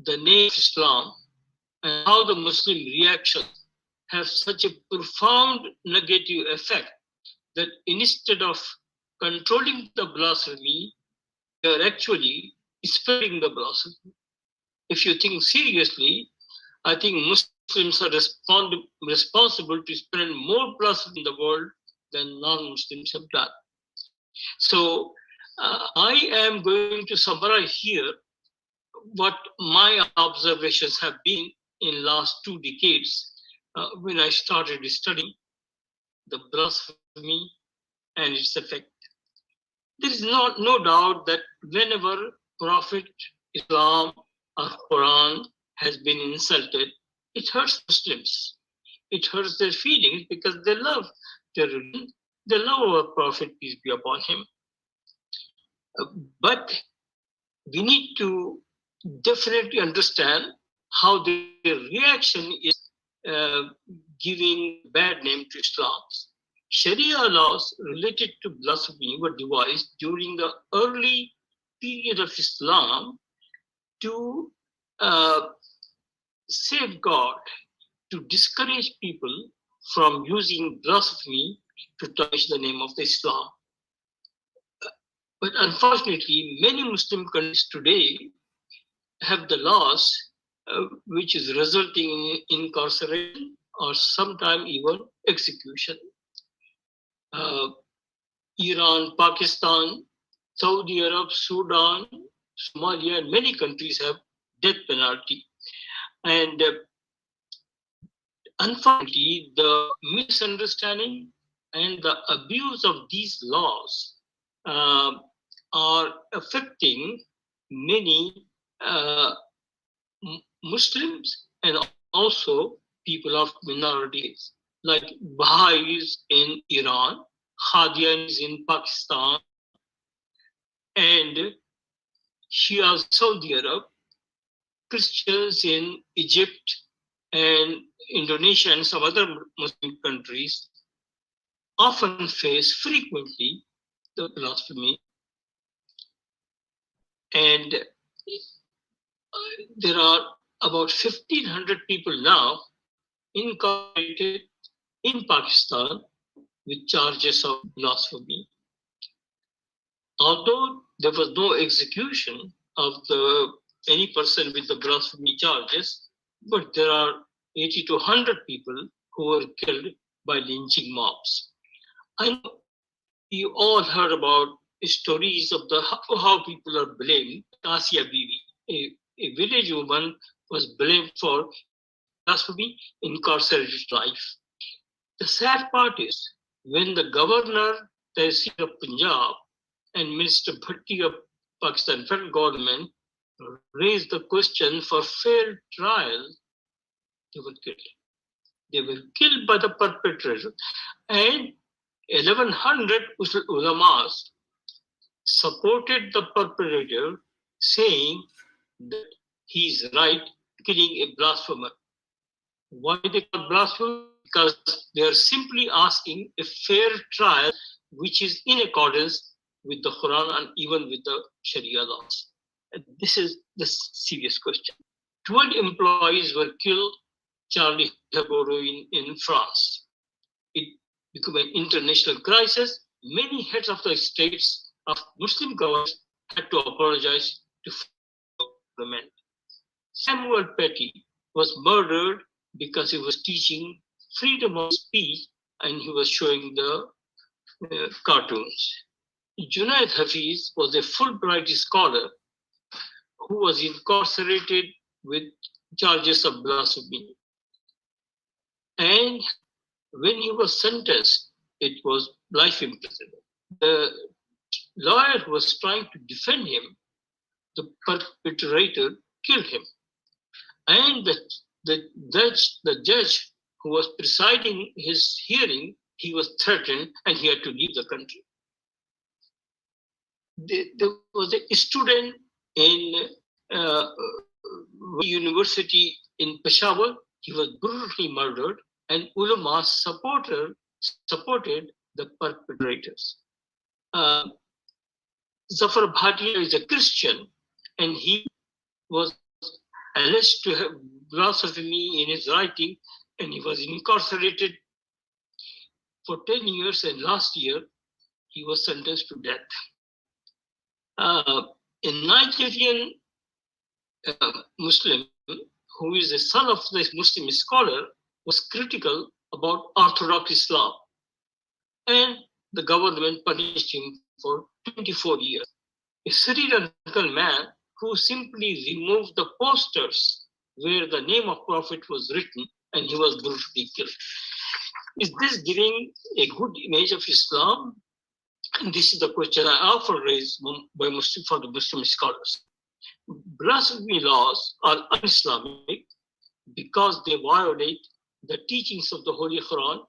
the name of Islam and how the Muslim reactions have such a profound negative effect that instead of controlling the blasphemy, they are actually spreading the blasphemy. If you think seriously, I think Muslims are responsible to spread more blasphemy in the world than non-Muslims have done. So I am going to summarize here what my observations have been in last 2 decades when I started studying the blasphemy and its effect. There is no doubt that whenever Prophet, Islam, or Quran has been insulted, it hurts Muslims. It hurts their feelings because they love their religion, they love our Prophet, peace be upon him. But we need to definitely understand how their reaction is giving bad name to Islam. Sharia laws related to blasphemy were devised during the early period of Islam to safeguard, to discourage people from using blasphemy to tarnish the name of the Islam. But unfortunately, many Muslim countries today have the laws which is resulting in incarceration or sometimes even execution. Iran, Pakistan, Saudi Arab, Sudan, Somalia, and many countries have death penalty. And unfortunately, the misunderstanding and the abuse of these laws are affecting many Muslims and also people of minorities, like Baha'is in Iran, Qadianis in Pakistan, and Shias in Saudi Arab, Christians in Egypt and Indonesia and some other Muslim countries often face frequently the blasphemy. And there are about 1,500 people now incarcerated in Pakistan with charges of blasphemy. Although there was no execution of any person with the blasphemy charges, but there are 80 to 100 people who were killed by lynching mobs. I know you all heard about stories of how people are blamed. Asia Bibi, a village woman, was blamed for blasphemy, incarcerated life. The sad part is when the governor, Tehsil of Punjab, and Minister Bhatti of Pakistan federal government raised the question for fair trial, they were killed. They were killed by the perpetrator, and 1,100 ulamas supported the perpetrator, saying that he is right, killing a blasphemer. Why they call blasphemy? Because they are simply asking a fair trial, which is in accordance with the Quran and even with the Sharia laws. And this is the serious question. 12 employees were killed, Charlie Hebdo in France. It became an international crisis. Many heads of the states of Muslim governments had to apologize to the government. Samuel Paty was murdered because he was teaching freedom of speech and he was showing the cartoons. Junaid Hafiz was a Fulbright scholar who was incarcerated with charges of blasphemy. And when he was sentenced, it was life imprisonment. The lawyer who was trying to defend him, the perpetrator, killed him. And the judge who was presiding his hearing, he was threatened and he had to leave the country. There was a student in university in Peshawar. He was brutally murdered, and ulama supported the perpetrators. Zafar Bhatia is a Christian, and he was alleged to have blasphemy in his writing, and he was incarcerated for 10 years, and last year he was sentenced to death. A Nigerian Muslim, who is a son of the Muslim scholar, was critical about Orthodox Islam, and the government punished him for 24 years. A Sri Lankan man who simply removed the posters where the name of Prophet was written, and he was brutally killed. Is this giving a good image of Islam? And this is the question I often raise for the Muslim scholars. Blasphemy laws are un-Islamic because they violate the teachings of the Holy Quran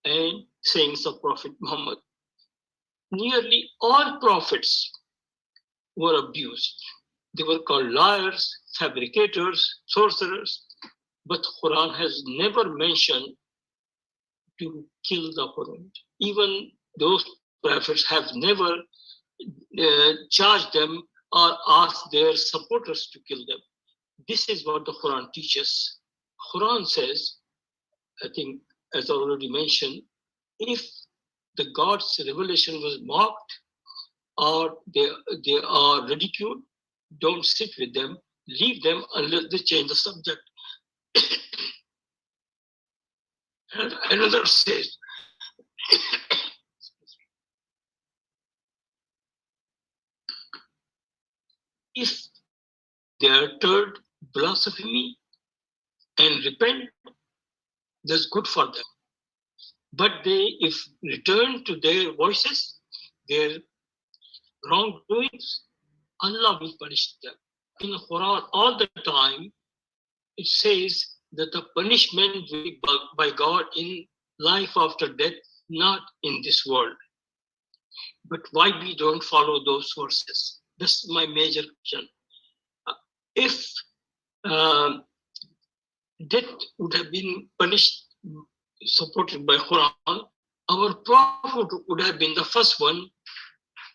and sayings of Prophet Muhammad. Nearly all prophets were abused. They were called liars, fabricators, sorcerers, but Quran has never mentioned to kill the opponent. Even those prophets have never charged them or asked their supporters to kill them. This is what the Quran teaches. Quran says, I think, as I already mentioned, if the God's revelation was mocked or they are ridiculed, don't sit with them, leave them unless they change the subject. And another says, if they are turned blasphemy and repent, that's good for them. But they, if return to their voices, their wrongdoings, Allah will punish them. In the Quran, all the time, it says that the punishment will be by God in life after death, not in this world. But why we don't follow those verses? That's my major question. If death would have been punished, supported by Quran, our Prophet would have been the first one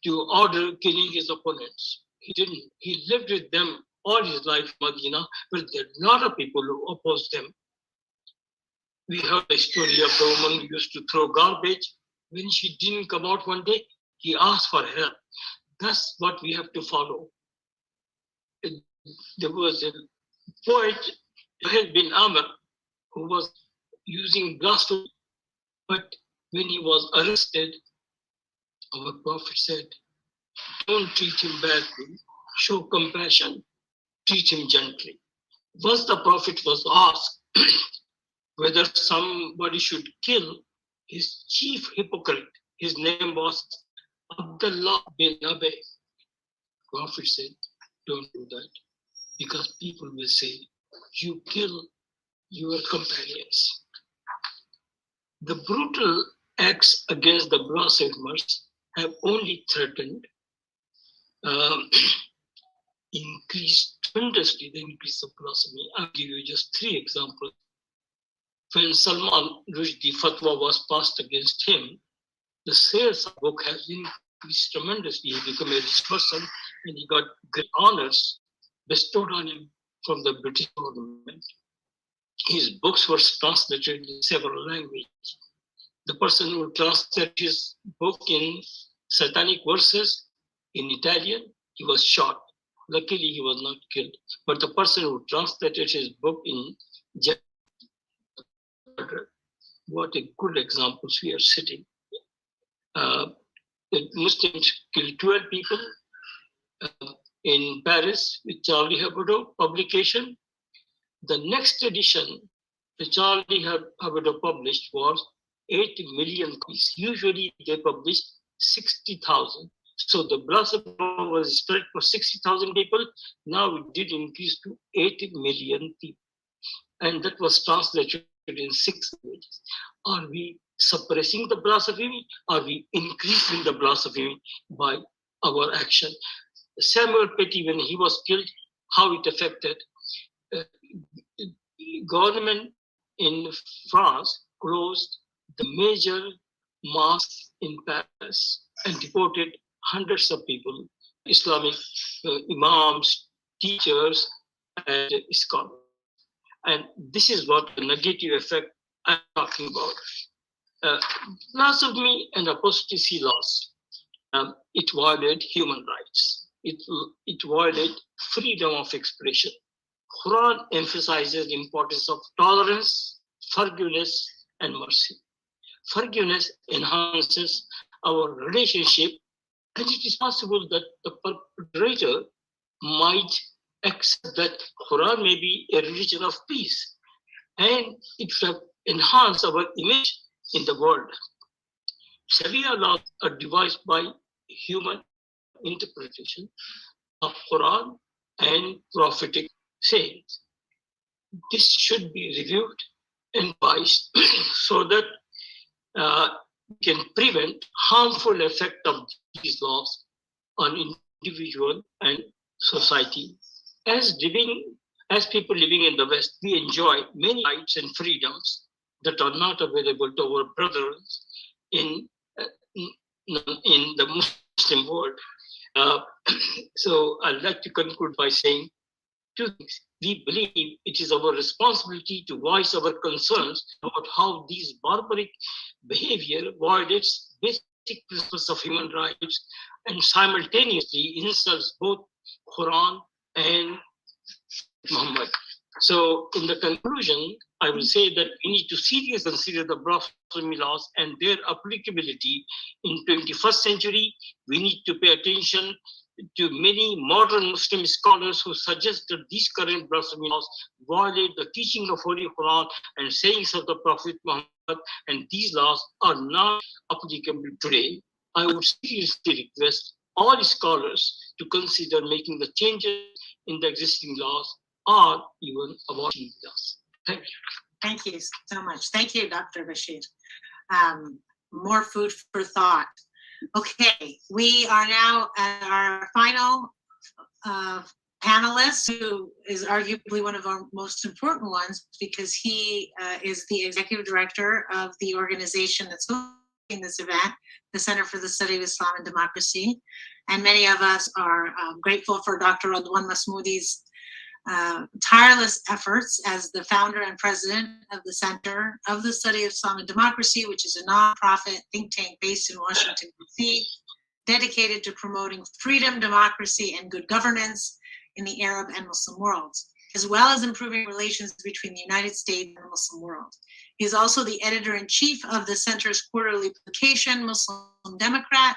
to order killing his opponents. He didn't. He lived with them all his life in Medina, but there are a lot of people who opposed them. We heard the story of the woman who used to throw garbage. When she didn't come out one day, he asked for help. That's what we have to follow. There was a poet, Suhail bin Amr, who was using blasphemy, but when he was arrested, our Prophet said, don't treat him badly, show compassion, treat him gently. Once the Prophet was asked whether somebody should kill his chief hypocrite, his name was Abdullah bin Abi. Prophet said, don't do that, because people will say, you kill your companions. The brutal acts against the blasphemers have only threatened, increased tremendously the increase of blasphemy. I'll give you just 3 examples. When Salman Rushdie fatwa was passed against him, the sales of the book has increased tremendously. He became a rich person and he got great honors bestowed on him from the British government. His books were translated in several languages. The person who translated his book in satanic verses in Italian, he was shot. Luckily, he was not killed. But the person who translated his book in German, what a good examples we are setting. The Muslims killed 12 people in Paris with Charlie Hebdo publication. The next edition the Charlie Hebdo published was 8 million copies. Usually they published 60,000. So the blasphemy was spread for 60,000 people. Now it did increase to 80 million people. And that was translated in 6 languages. Are we suppressing the blasphemy? Are we increasing the blasphemy by our action? Samuel Paty, when he was killed, how it affected government in France closed the major mosques in Paris and deported hundreds of people, Islamic imams, teachers, and scholars. And this is what the negative effect I'm talking about. Blasphemy and apostasy laws, it violated human rights. It violated freedom of expression. Quran emphasizes the importance of tolerance, forgiveness, and mercy. Forgiveness enhances our relationship, and it is possible that the perpetrator might accept that Quran may be a religion of peace, and it will enhance our image in the world. Sharia laws are devised by human interpretation of Quran and prophetic sayings. This should be reviewed and revised so that we can prevent harmful effect of these laws on individual and society. As people living in the West, we enjoy many rights and freedoms that are not available to our brothers in the Muslim world. So I'd like to conclude by saying 2 things. We believe it is our responsibility to voice our concerns about how these barbaric behavior violates basic principles of human rights and simultaneously insults both Quran and Muhammad. So in the conclusion, I will say that we need to seriously consider the blasphemy laws and their applicability in 21st century. We need to pay attention to many modern Muslim scholars who suggest that these current blasphemy laws violate the teaching of Holy Quran and sayings of the Prophet Muhammad, and these laws are not applicable today. I would seriously request all scholars to consider making the changes in the existing laws or even abolishing laws. Thank you. Thank you so much. Thank you, Dr. Bashir. More food for thought. Okay, we are now at our final panelist, who is arguably one of our most important ones because he is the executive director of the organization that's this event, the Center for the Study of Islam and Democracy. And many of us are grateful for Dr. Radwan Masmoudi's tireless efforts as the founder and president of the Center of the Study of Islam and Democracy, which is a nonprofit think tank based in Washington, D.C., dedicated to promoting freedom, democracy, and good governance in the Arab and Muslim worlds, as well as improving relations between the United States and the Muslim world. He is also the editor-in-chief of the Center's quarterly publication, Muslim Democrat.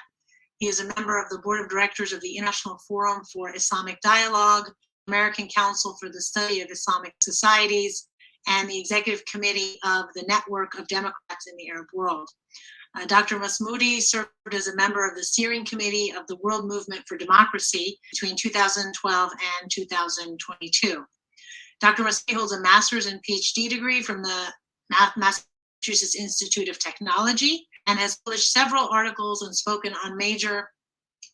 He is a member of the board of directors of the International Forum for Islamic Dialogue, American Council for the Study of Islamic Societies, and the executive committee of the Network of Democrats in the Arab World. Dr. Masmoudi served as a member of the steering committee of the World Movement for Democracy between 2012 and 2022. Dr. Masmoudi holds a master's and PhD degree from the Massachusetts Institute of Technology and has published several articles and spoken on major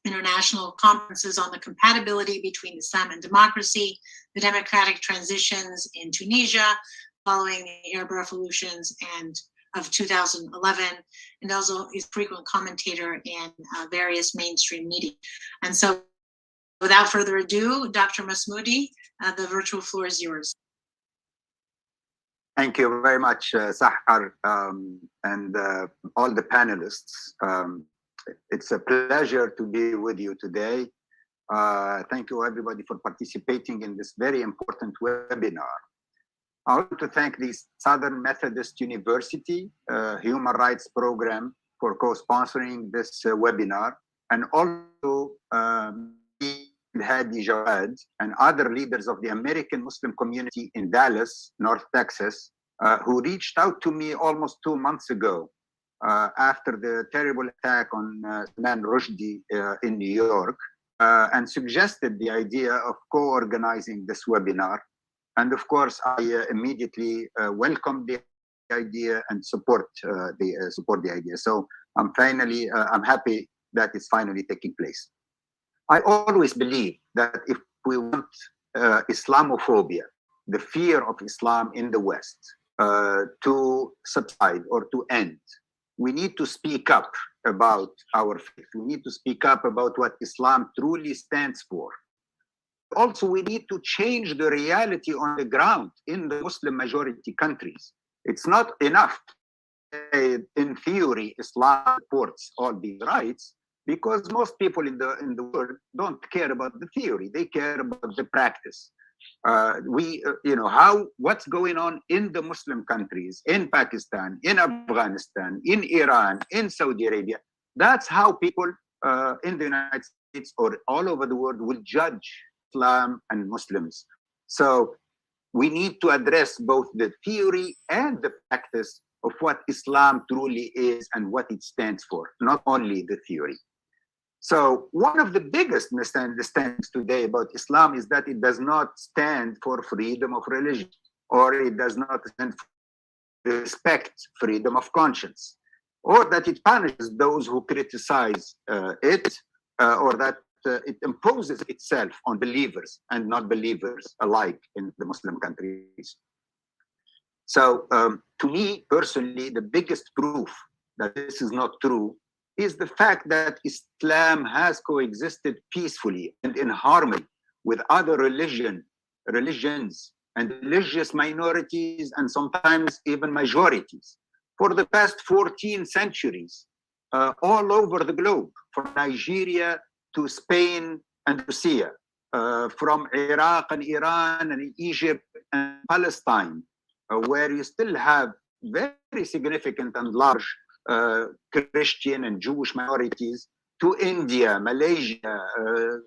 international conferences on the compatibility between Islam and democracy, the democratic transitions in Tunisia following the Arab revolutions and of 2011, and also is a frequent commentator in various mainstream media. And so without further ado, Dr. Masmoudi, the virtual floor is yours. Thank you very much, Sahar, and all the panelists. It's a pleasure to be with you today. Thank you everybody for participating in this very important webinar. I want to thank the Southern Methodist University Human Rights Program for co-sponsoring this webinar, and also Hadi Jawad and other leaders of the American Muslim community in Dallas, North Texas, who reached out to me almost 2 months ago after the terrible attack on Salman Rushdie in New York, and suggested the idea of co-organizing this webinar. And of course, I immediately welcome the idea and support the idea. So I'm happy that it's finally taking place. I always believe that if we want Islamophobia, the fear of Islam in the West, to subside or to end, we need to speak up about our faith. We need to speak up about what Islam truly stands for. Also, we need to change the reality on the ground in the Muslim majority countries. It's not enough to say, in theory, Islam supports all these rights, because most people in the world don't care about the theory. They care about the practice. What's going on in the Muslim countries, in Pakistan, in Afghanistan, in Iran, in Saudi Arabia. That's how people in the United States or all over the world will judge Islam and Muslims. So we need to address both the theory and the practice of what Islam truly is and what it stands for, not only the theory. So one of the biggest misunderstandings today about Islam is that it does not stand for freedom of religion, or it does not stand for respect freedom of conscience, or that it punishes those who criticize it, or that it imposes itself on believers and non-believers alike in the Muslim countries. So to me personally, the biggest proof that this is not true is the fact that Islam has coexisted peacefully and in harmony with other religions and religious minorities, and sometimes even majorities, for the past 14 centuries, all over the globe, from Nigeria to Spain and Russia, from Iraq and Iran and Egypt and Palestine, where you still have very significant and large Christian and Jewish minorities, to India, Malaysia,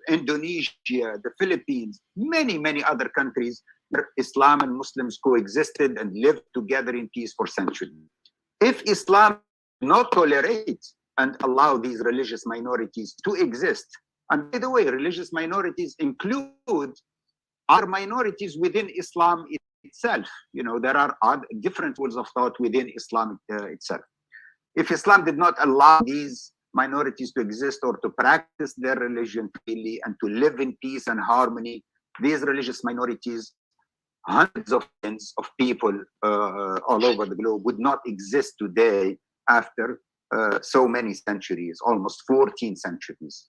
Indonesia, the Philippines, many other countries where Islam and Muslims coexisted and lived together in peace for centuries. If Islam did not tolerate and allow these religious minorities to exist, and by the way, religious minorities include other minorities within Islam itself. There are different schools of thought within Islam itself. If Islam did not allow these minorities to exist or to practice their religion freely and to live in peace and harmony, these religious minorities, hundreds of millions of people all over the globe, would not exist today after so many centuries, almost 14 centuries.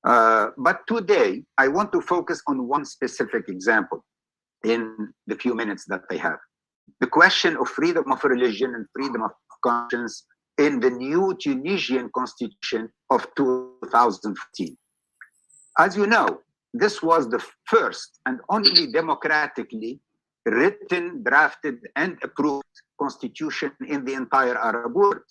But today, I want to focus on one specific example in the few minutes that I have. The question of freedom of religion and freedom of conscience in the new Tunisian constitution of 2014. As you know, this was the first and only democratically written, drafted, and approved constitution in the entire Arab world.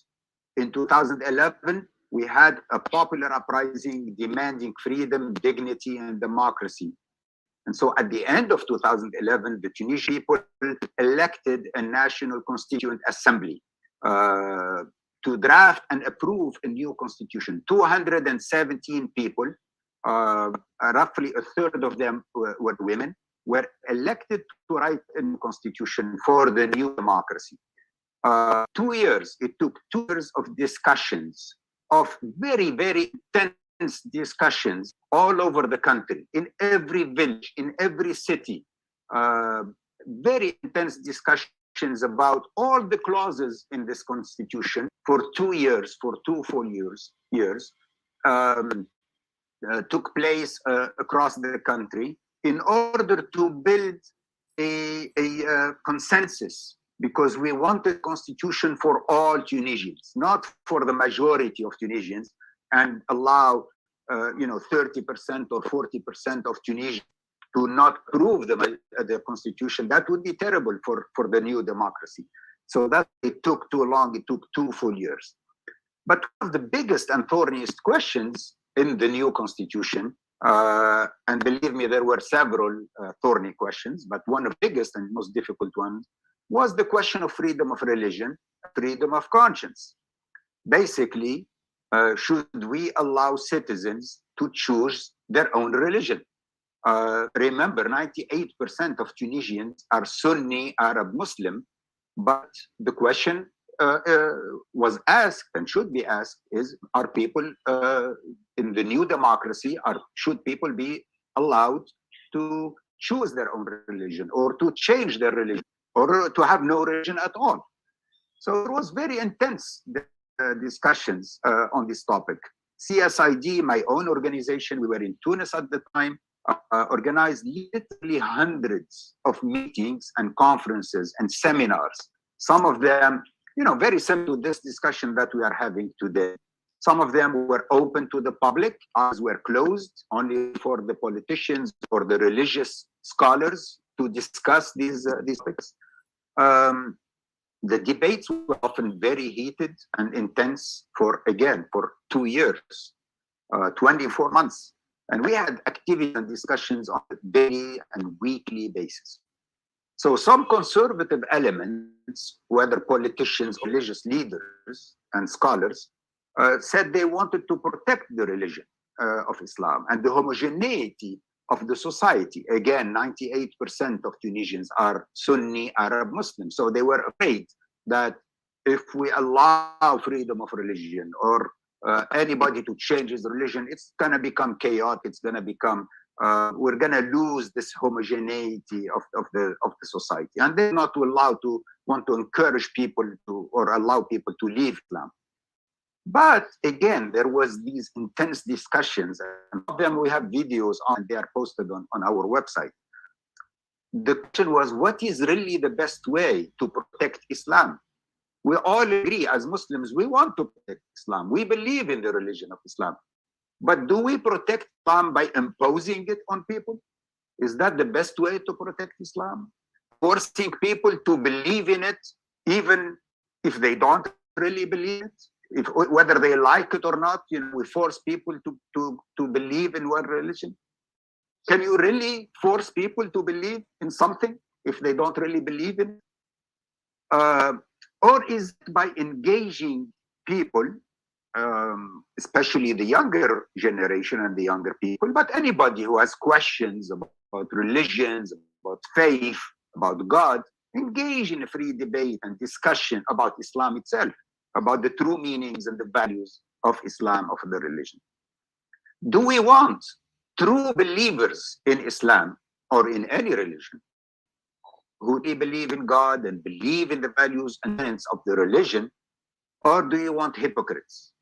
In 2011, we had a popular uprising demanding freedom, dignity, and democracy. And so at the end of 2011, the Tunisian people elected a national constituent assembly to draft and approve a new constitution. 217 people, roughly a third of them were women, were elected to write a new constitution for the new democracy. 2 years, it took 2 years of discussions, of very, very intense discussions all over the country, in every village, in every city, very intense discussions about all the clauses in this constitution for 2 years, for 2 full years, took place across the country in order to build a consensus, because we wanted a constitution for all Tunisians, not for the majority of Tunisians, and allow 30% or 40% of Tunisians to not approve the constitution. That would be terrible for the new democracy. So that it took too long. It took 2 full years. But one of the biggest and thorniest questions in the new constitution, and believe me, there were several thorny questions, but one of the biggest and most difficult ones was the question of freedom of religion, freedom of conscience. Basically, should we allow citizens to choose their own religion? Remember, 98% of Tunisians are Sunni Arab Muslim, but the question was asked and should be asked is, are people in the new democracy, should people be allowed to choose their own religion or to change their religion or to have no religion at all? So it was very intense discussions on this topic. CSID, my own organization, we were in Tunis at the time, organized literally hundreds of meetings and conferences and seminars. Some of them, very similar to this discussion that we are having today. Some of them were open to the public, others were closed only for the politicians or the religious scholars to discuss these topics. The debates were often very heated and intense for 2 years, 24 months. And we had activities and discussions on a daily and weekly basis. So some conservative elements, whether politicians, religious leaders, and scholars, said they wanted to protect the religion of Islam and the homogeneity of the society. Again, 98% of Tunisians are Sunni Arab Muslims. So they were afraid that if we allow freedom of religion or anybody to change his religion, it's going to become chaotic. It's going to become, we're going to lose this homogeneity of the society. And they're not want to encourage people to, or allow people to leave Islam. But again, there was these intense discussions, and of them we have videos on, they are posted on our website. The question was, what is really the best way to protect Islam? We all agree as Muslims, we want to protect Islam. We believe in the religion of Islam. But do we protect Islam by imposing it on people? Is that the best way to protect Islam? Forcing people to believe in it, even if they don't really believe it? Whether they like it or not, we force people to believe in one religion. Can you really force people to believe in something if they don't really believe in it? Or is it by engaging people, especially the younger generation and the younger people, but anybody who has questions about religions, about faith, about God, engage in a free debate and discussion about Islam itself, about the true meanings and the values of Islam, of the religion. Do we want true believers in Islam or in any religion who believe in God and believe in the values and tenets of the religion, Or do you want hypocrites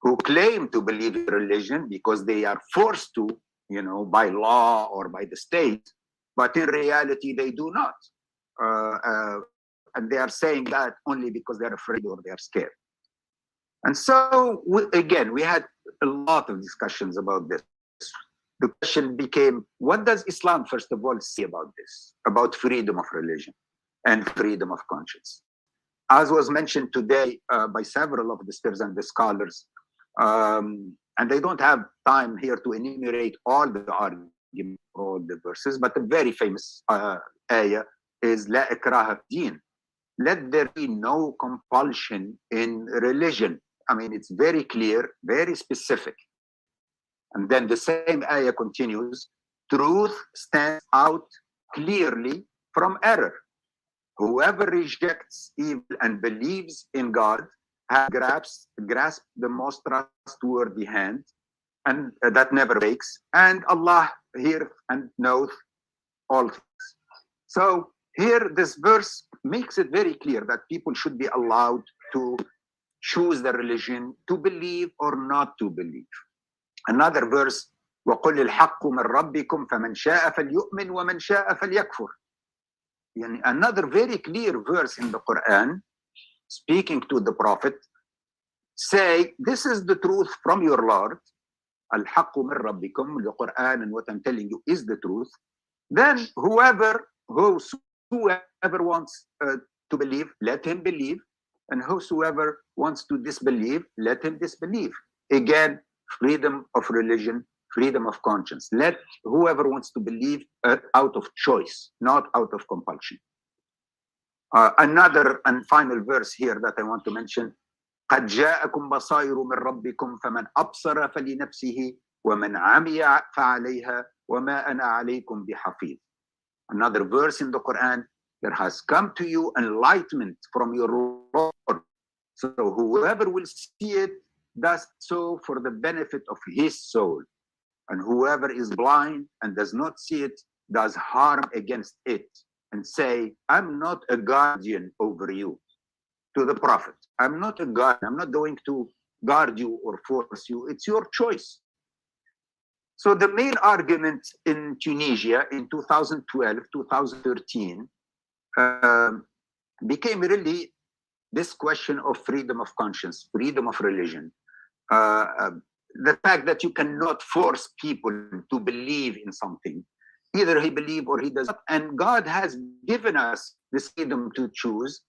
who claim to believe in religion because they are forced to, by law or by the state, but in reality they do not? And they are saying that only because they're afraid or they are scared. And so, we had a lot of discussions about this. The question became, what does Islam, first of all, say about this, about freedom of religion and freedom of conscience? As was mentioned today by several of the scholars and the scholars, and they don't have time here to enumerate all the arguments, all the verses, but a very famous ayah is La ikraha fi-din. Let there be no compulsion in religion. I mean, it's very clear, very specific. And then the same ayah continues, truth stands out clearly from error. Whoever rejects evil and believes in God has grasped the most trustworthy hand, and that never breaks. And Allah hears and knows all things. So here, this verse makes it very clear that people should be allowed to choose their religion, to believe or not to believe. Another verse, وَقُلِ الْحَقُّ مِنْ رَبِّكُمْ فَمَنْ شَاءَ فَلْيُؤْمِنْ وَمَنْ شَاءَ فَلْيَكْفُرْ. Another very clear verse in the Quran, speaking to the Prophet, say, this is the truth from your Lord. Al-haqqu min rabbikum, the Quran and what I'm telling you is the truth. Then whoever wants to believe, let him believe. And whosoever wants to disbelieve, let him disbelieve. Again, freedom of religion, freedom of conscience. Let whoever wants to believe out of choice, not out of compulsion. Another and final verse here that I want to mention. قَدْ جَاءَكُمْ بَصَائِرُ مِنْ رَبِّكُمْ فَمَنْ أَبْصَرَ فَلِنَفْسِهِ وَمَنْ عَمِيَ فَعَلَيْهَا وَمَا أَنَا عَلَيْكُمْ بِحَفِيظٍ. Another verse in the Quran, there has come to you enlightenment from your Lord. So whoever will see it does so for the benefit of his soul. And whoever is blind and does not see it does harm against it. And say, I'm not a guardian over you. To the Prophet, I'm not a guardian. I'm not going to guard you or force you. It's your choice. So the main argument in Tunisia in 2012, 2013, became really this question of freedom of conscience, freedom of religion. The fact that you cannot force people to believe in something. Either he believes or he doesn't. And God has given us this freedom to choose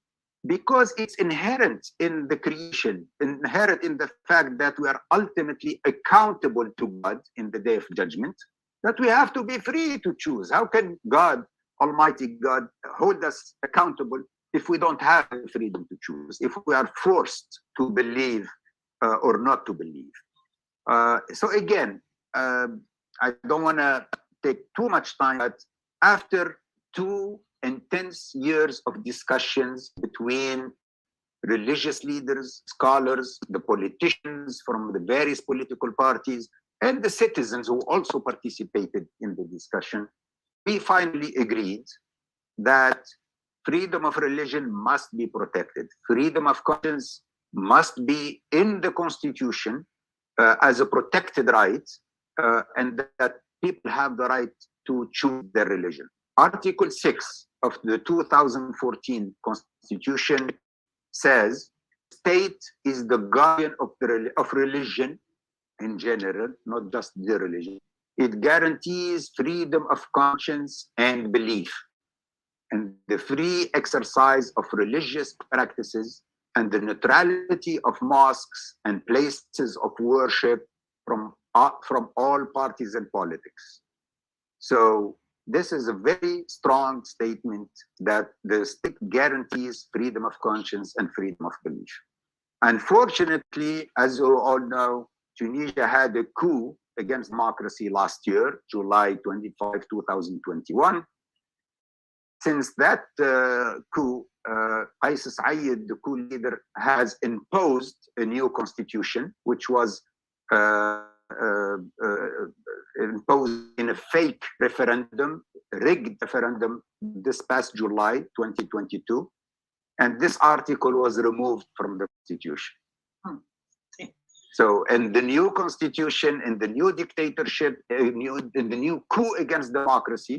because it's inherent in the creation, inherent in the fact that we are ultimately accountable to God in the day of judgment, that we have to be free to choose. How can God, Almighty God, hold us accountable if we don't have the freedom to choose, if we are forced to believe or not to believe? So again, I don't want to take too much time, but after 2 intense years of discussions between religious leaders, scholars, the politicians from the various political parties, and the citizens who also participated in the discussion, we finally agreed that freedom of religion must be protected. Freedom of conscience must be in the Constitution as a protected right, and that people have the right to choose their religion. Article 6 of the 2014 Constitution says, state is the guardian of religion in general, not just the religion. It guarantees freedom of conscience and belief, and the free exercise of religious practices, and the neutrality of mosques and places of worship from all parties and politics. So this is a very strong statement that the state guarantees freedom of conscience and freedom of belief. Unfortunately, as you all know, Tunisia had a coup against democracy last year, July 25, 2021. Since that coup, Qais Said, the coup leader, has imposed a new constitution, which was imposed in a fake referendum, rigged referendum this past July 2022. And this article was removed from the Constitution. Okay. So in the new Constitution, in the new dictatorship, in the new coup against democracy,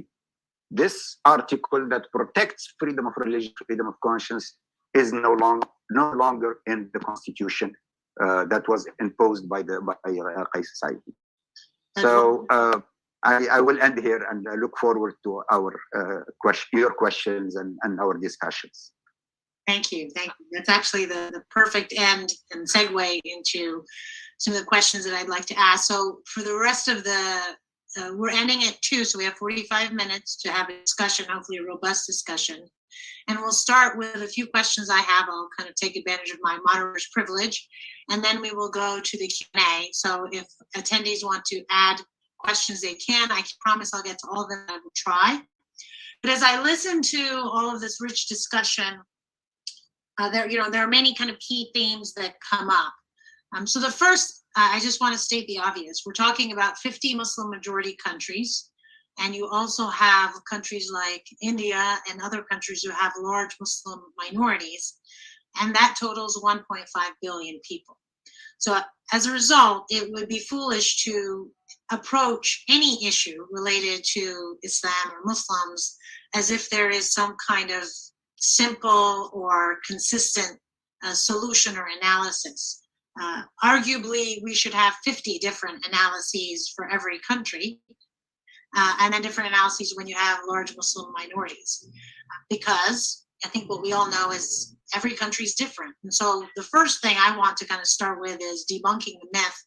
this article that protects freedom of religion, freedom of conscience, is no longer in the Constitution that was imposed by the CSID. So I will end here, and I look forward to our your questions and our discussions. Thank you. Thank you. That's actually the perfect end and segue into some of the questions that I'd like to ask. So for the rest of the, we're ending at 2, so we have 45 minutes to have a discussion, hopefully a robust discussion. And we'll start with a few questions I have. I'll kind of take advantage of my moderator's privilege, and then we will go to the Q&A. So if attendees want to add questions, they can. I promise I'll get to all of them. I will try. But as I listen to all of this rich discussion, there are many kind of key themes that come up. So the first, I just want to state the obvious. We're talking about 50 Muslim majority countries, and you also have countries like India and other countries who have large Muslim minorities, and that totals 1.5 billion people. So as a result, it would be foolish to approach any issue related to Islam or Muslims as if there is some kind of simple or consistent solution or analysis. Arguably, we should have 50 different analyses for every country, and then different analyses when you have large Muslim minorities. Because I think what we all know is every country is different. And so the first thing I want to kind of start with is debunking the myth,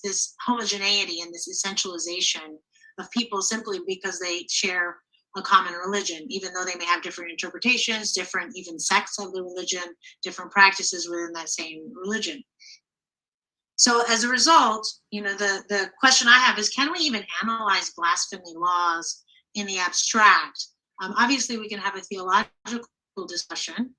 this homogeneity and this essentialization of people simply because they share a common religion, even though they may have different interpretations, different even sects of the religion, different practices within that same religion. So as a result, the question I have is, can we even analyze blasphemy laws in the abstract? Obviously, we can have a theological discussion,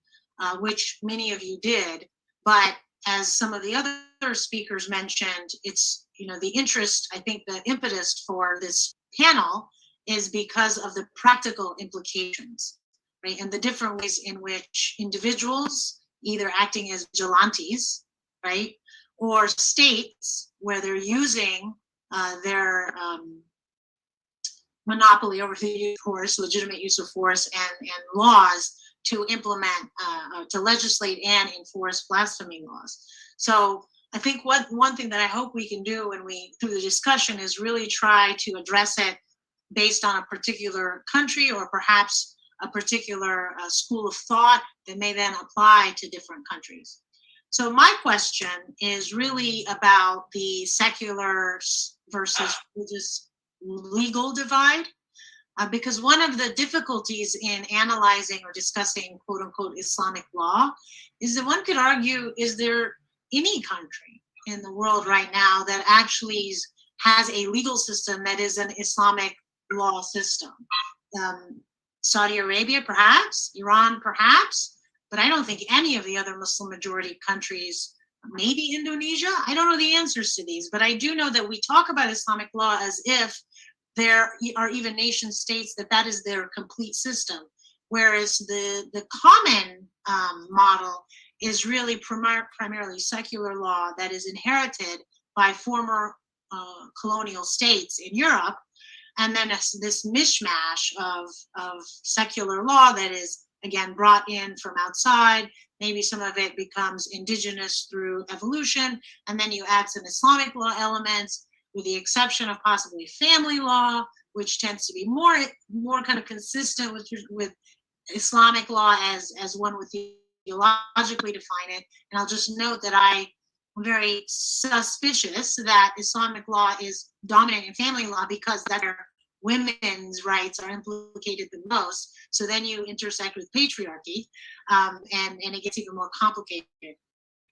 which many of you did, but as some of the other speakers mentioned, it's, the interest, I think the impetus for this panel is because of the practical implications, right? And the different ways in which individuals, either acting as vigilantes, right? Or states where they're using their monopoly over the use of force, legitimate use of force, and laws to implement, to legislate and enforce blasphemy laws. So I think one thing that I hope we can do through the discussion is really try to address it based on a particular country or perhaps a particular school of thought that may then apply to different countries. So my question is really about the secular versus religious legal divide, because one of the difficulties in analyzing or discussing quote unquote Islamic law is that one could argue, is there any country in the world right now that actually has a legal system that is an Islamic law system? Saudi Arabia, perhaps, Iran, perhaps, but I don't think any of the other Muslim majority countries, maybe Indonesia. I don't know the answers to these, but I do know that we talk about Islamic law as if there are even nation states that is their complete system, whereas the common model is really primarily secular law that is inherited by former colonial states in Europe, and then this mishmash of secular law that is, again, brought in from outside. Maybe some of it becomes indigenous through evolution, and then you add some Islamic law elements, with the exception of possibly family law, which tends to be more kind of consistent with Islamic law as one would theologically define it. And I'll just note that I'm very suspicious that Islamic law is dominant in family law because that women's rights are implicated the most. So then you intersect with patriarchy, and it gets even more complicated.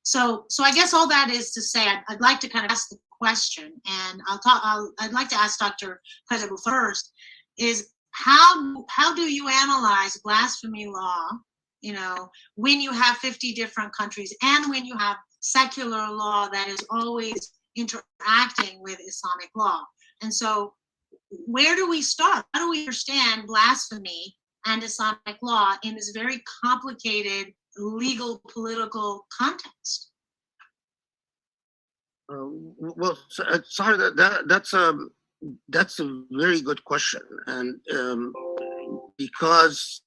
So I guess all that is to say, I'd like to kind of ask the question, and I'd like to ask Dr. Qadabou first, is how do you analyze blasphemy law, when you have 50 different countries and when you have secular law that is always interacting with Islamic law? And so where do we start? How do we understand blasphemy and Islamic law in this very complicated legal political context? Well, sorry, that's a very good question, and because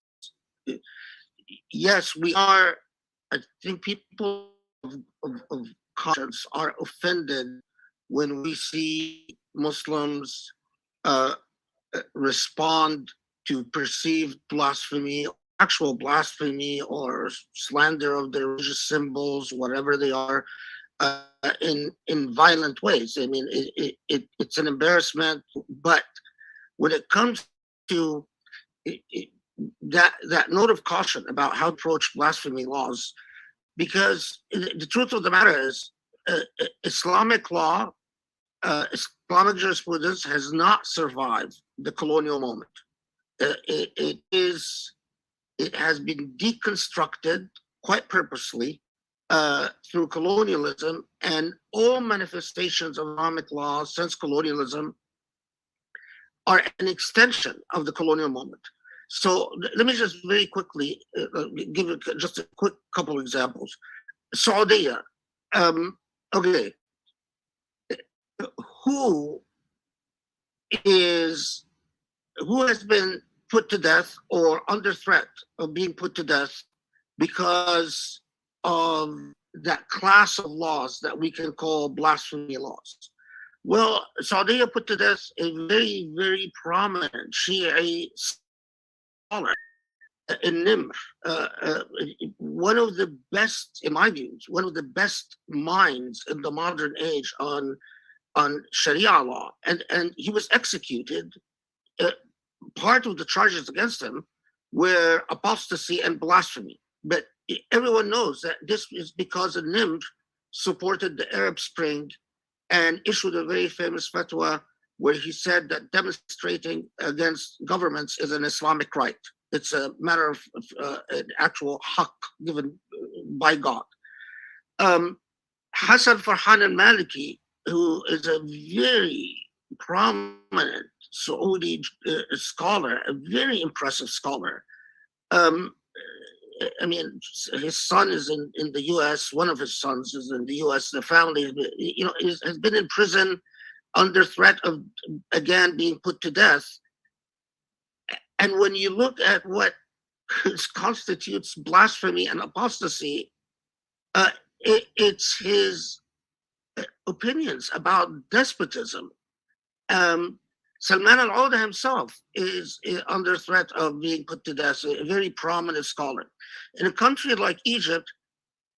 yes, we are. I think people of conscience are offended when we see Muslims respond to perceived blasphemy, actual blasphemy, or slander of their religious symbols, whatever they are, in violent ways. I mean, it's an embarrassment. But when it comes to that note of caution about how to approach blasphemy laws, because the truth of the matter is, Islamic law, Islamic jurisprudence has not survived the colonial moment. It has been deconstructed quite purposely through colonialism, and all manifestations of Islamic law since colonialism are an extension of the colonial moment. So let me just very quickly give just a quick couple examples. Saudi, okay, who has been put to death or under threat of being put to death because of that class of laws that we can call blasphemy laws? Well, Saudi put to death a very, very prominent Shia scholar in Nimr, one of the best, in my views, one of the best minds in the modern age on Sharia law, and he was executed. Part of the charges against him were apostasy and blasphemy, but everyone knows that this is because Nimr supported the Arab Spring and issued a very famous fatwa where he said that demonstrating against governments is an Islamic right. It's a matter of an actual haqq given by God. Hassan Farhan al-Maliki, who is a very prominent Saudi scholar, a very impressive scholar. I mean, his son is in the U.S. One of his sons is in the U.S. The family, has been in prison under threat of, again, being put to death. And when you look at what constitutes blasphemy and apostasy, it's his opinions about despotism. Salman al-Auda himself is under threat of being put to death, a very prominent scholar. In a country like Egypt,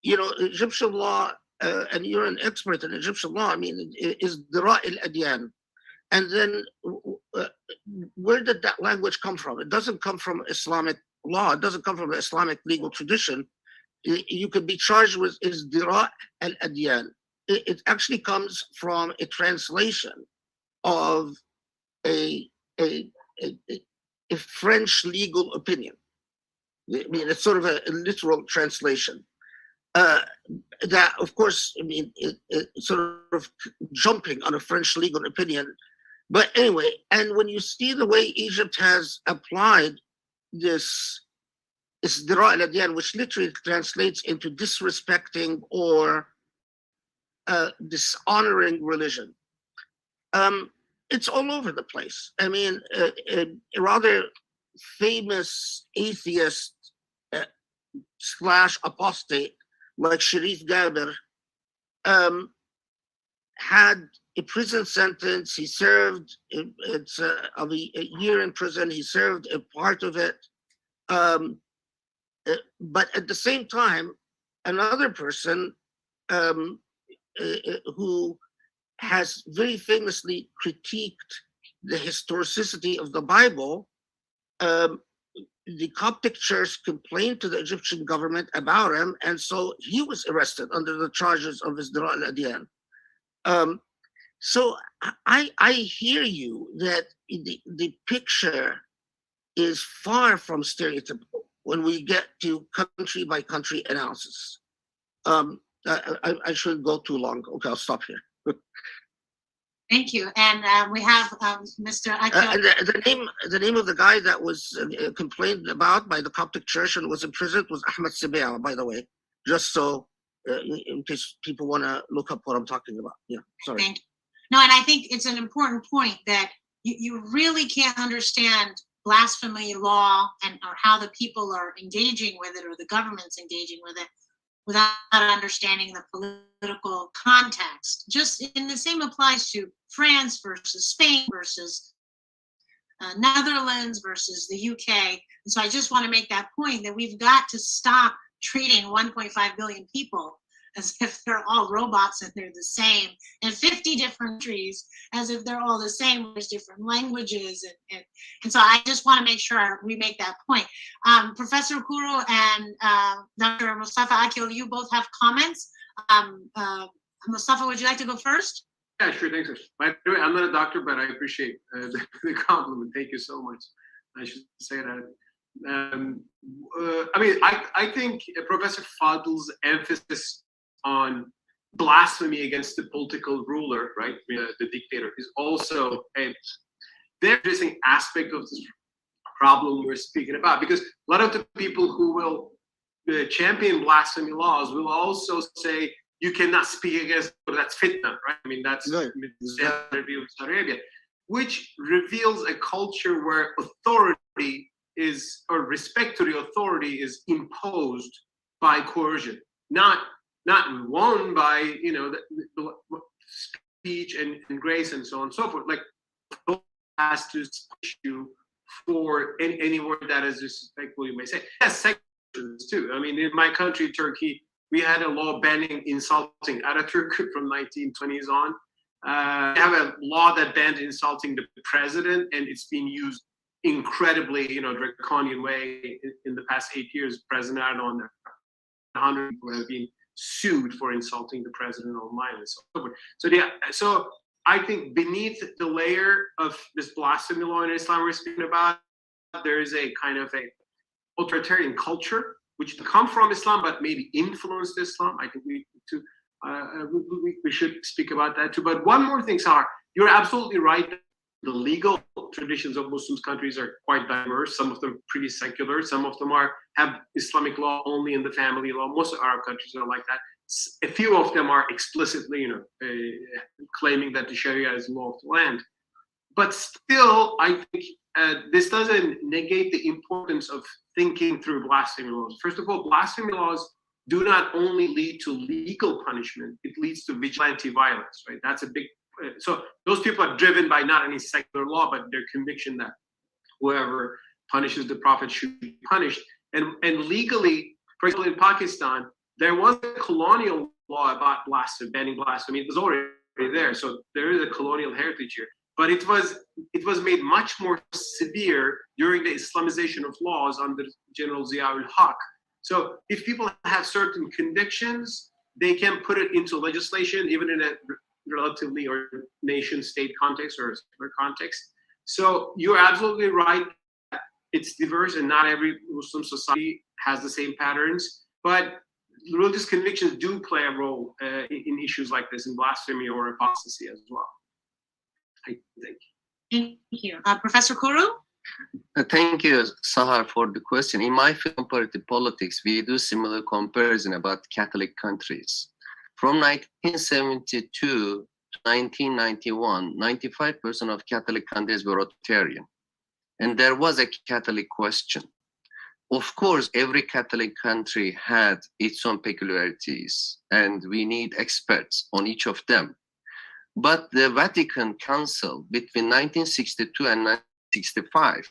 Egyptian law, and you're an expert in Egyptian law, I mean, is dira al-adyan. And then where did that language come from? It doesn't come from Islamic law. It doesn't come from the Islamic legal tradition. You could be charged with izdira al-adyan. It actually comes from a translation of a French legal opinion. I mean, it's sort of a literal translation. That, of course, I mean, it's sort of jumping on a French legal opinion. But anyway, and when you see the way Egypt has applied this isdira al-adyan, which literally translates into disrespecting or dishonoring religion, it's all over the place. I mean, a rather famous atheist / apostate like Sharif Gaber had a prison sentence. He served of a year in prison. He served a part of it. But at the same time, another person who has very famously critiqued the historicity of the Bible, the Coptic Church complained to the Egyptian government about him, and so he was arrested under the charges of izdira al-adyan. So I hear you that the picture is far from stereotypical when we get to country by country analysis. I shouldn't go too long. Okay, I'll stop here. Thank you. And we have Mr. Akil. The name of the guy that was complained about by the Coptic Church and was imprisoned was Ahmed Sibea, by the way, just so in case people want to look up what I'm talking about. Yeah, sorry. Thank you. No, and I think it's an important point that you really can't understand blasphemy law or how the people are engaging with it or the government's engaging with it without understanding the political context. Just in the same applies to France versus Spain versus Netherlands versus the UK. And so I just want to make that point that we've got to stop treating 1.5 billion people as if they're all robots and they're the same, and 50 different countries as if they're all the same. There's different languages, and so I just want to make sure we make that point. Professor Kuru and Dr. Mustafa Akil, you both have comments. Mustafa, would you like to go first? Yeah, sure. Thanks. By the way, I'm not a doctor, but I appreciate the compliment. Thank you so much. I should say that. I think Professor Fadl's emphasis on blasphemy against the political ruler, right, the dictator, is also a very interesting aspect of this problem we're speaking about. Because a lot of the people who will champion blasphemy laws will also say you cannot speak against, that's fitna, right? I mean, that's the standard view of Saudi Arabia, which reveals a culture where authority is, or respect to the authority is imposed by coercion, not won by, the speech and grace and so on and so forth. Like, has to push you for any word that is disrespectful, you may say. Yes, sections too. I mean, in my country, Turkey, we had a law banning insulting Ataturk from 1920s on. We have a law that banned insulting the president, and it's been used incredibly, draconian way in the past 8 years. President Erdogan, 100 people have been sued for insulting the president online and so forth. So I think beneath the layer of this blasphemy law in Islam we're speaking about, there is a kind of a authoritarian culture which come from Islam but maybe influenced Islam. I think we should speak about that too. But one more thing, Sahar, you're absolutely right. The legal traditions of Muslim countries are quite diverse. Some of them are pretty secular. Some of them have Islamic law only in the family law. Most of Arab countries are like that. A few of them are explicitly, claiming that the Sharia is law of the land. But still, I think this doesn't negate the importance of thinking through blasphemy laws. First of all, blasphemy laws do not only lead to legal punishment; it leads to vigilante violence. Right? That's a big. So those people are driven by not any secular law, but their conviction that whoever punishes the Prophet should be punished. And legally, for example, in Pakistan, there was a colonial law about blasphemy, banning blasphemy. It was already there, so there is a colonial heritage here. But it was made much more severe during the Islamization of laws under General Zia-ul Haq. So if people have certain convictions, they can put it into legislation, even in a relatively or nation-state context or secular context. So you're absolutely right. It's diverse, and not every Muslim society has the same patterns. But religious convictions do play a role in issues like this, in blasphemy or apostasy as well, I think. Thank you. Professor Kuru? Thank you, Sahar, for the question. In my field, comparative politics, we do similar comparison about Catholic countries. From 1972 to 1991, 95% of Catholic countries were authoritarian. And there was a Catholic question. Of course, every Catholic country had its own peculiarities, and we need experts on each of them. But the Vatican Council between 1962 and 1965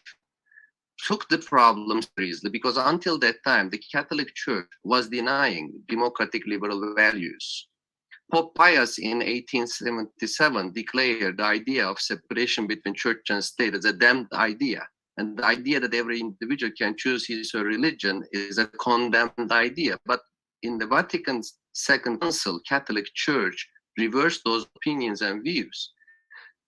took the problem seriously, because until that time, the Catholic Church was denying democratic liberal values. Pope Pius in 1877 declared the idea of separation between church and state as a damned idea. And the idea that every individual can choose his or her religion is a condemned idea. But in the Vatican's Second Council, Catholic Church reversed those opinions and views.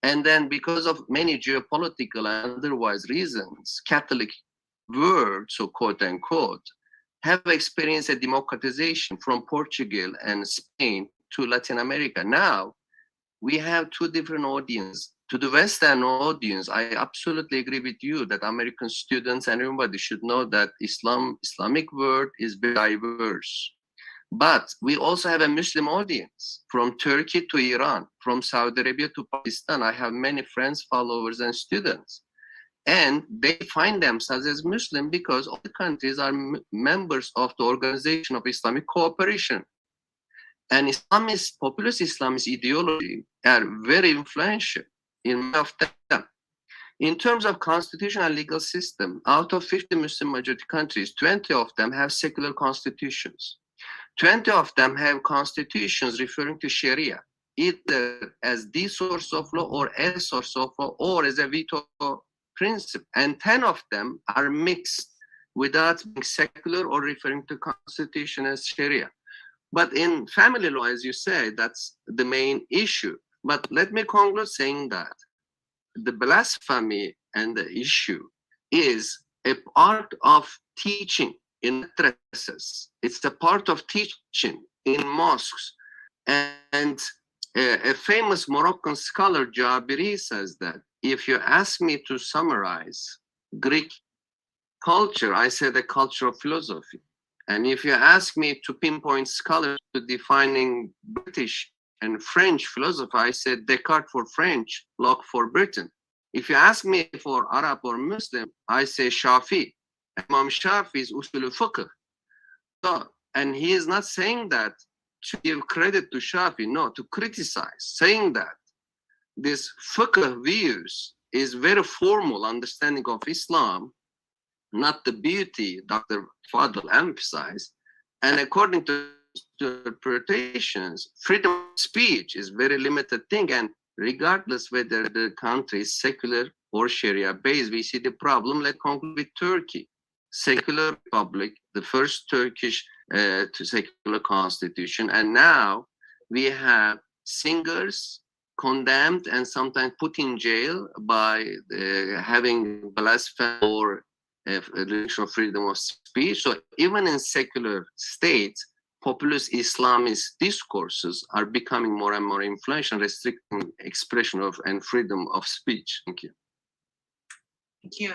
And then because of many geopolitical and otherwise reasons, Catholic world, so quote unquote, have experienced a democratization from Portugal and Spain to Latin America. Now, we have two different audiences. To the Western audience, I absolutely agree with you that American students and everybody should know that Islamic world is very diverse. But we also have a Muslim audience from Turkey to Iran, from Saudi Arabia to Pakistan. I have many friends, followers, and students. And they find themselves as Muslim because all the countries are members of the Organization of Islamic Cooperation. And Islamist, populist Islamist ideology are very influential in many of them. In terms of constitutional and legal system, out of 50 Muslim majority countries, 20 of them have secular constitutions. 20 of them have constitutions referring to Sharia, either as the source of law or a source of law or as a veto principle. And 10 of them are mixed without being secular or referring to constitution as Sharia. But in family law, as you say, that's the main issue. But let me conclude saying that the blasphemy and the issue is a part of teaching in madrasas. It's a part of teaching in mosques. And a famous Moroccan scholar, Jabiri, says that if you ask me to summarize Greek culture, I say the culture of philosophy. And if you ask me to pinpoint scholars to defining British and French philosophy, I said Descartes for French, Locke for Britain. If you ask me for Arab or Muslim, I say Shafi. Imam Shafi is usul al-fiqh. So, and he is not saying that to give credit to Shafi, no, to criticize, saying that this fiqh views is very formal understanding of Islam, not the beauty Dr. Fadl emphasized. And according to interpretations, freedom of speech is very limited thing. And regardless whether the country is secular or Sharia based, we see the problem. Let's conclude with Turkey. Secular republic, the first Turkish secular constitution. And now we have singers condemned and sometimes put in jail by having blasphemy or religious freedom of speech. So even in secular states, populist Islamist discourses are becoming more and more influential, restricting expression of and freedom of speech. Thank you. Thank you.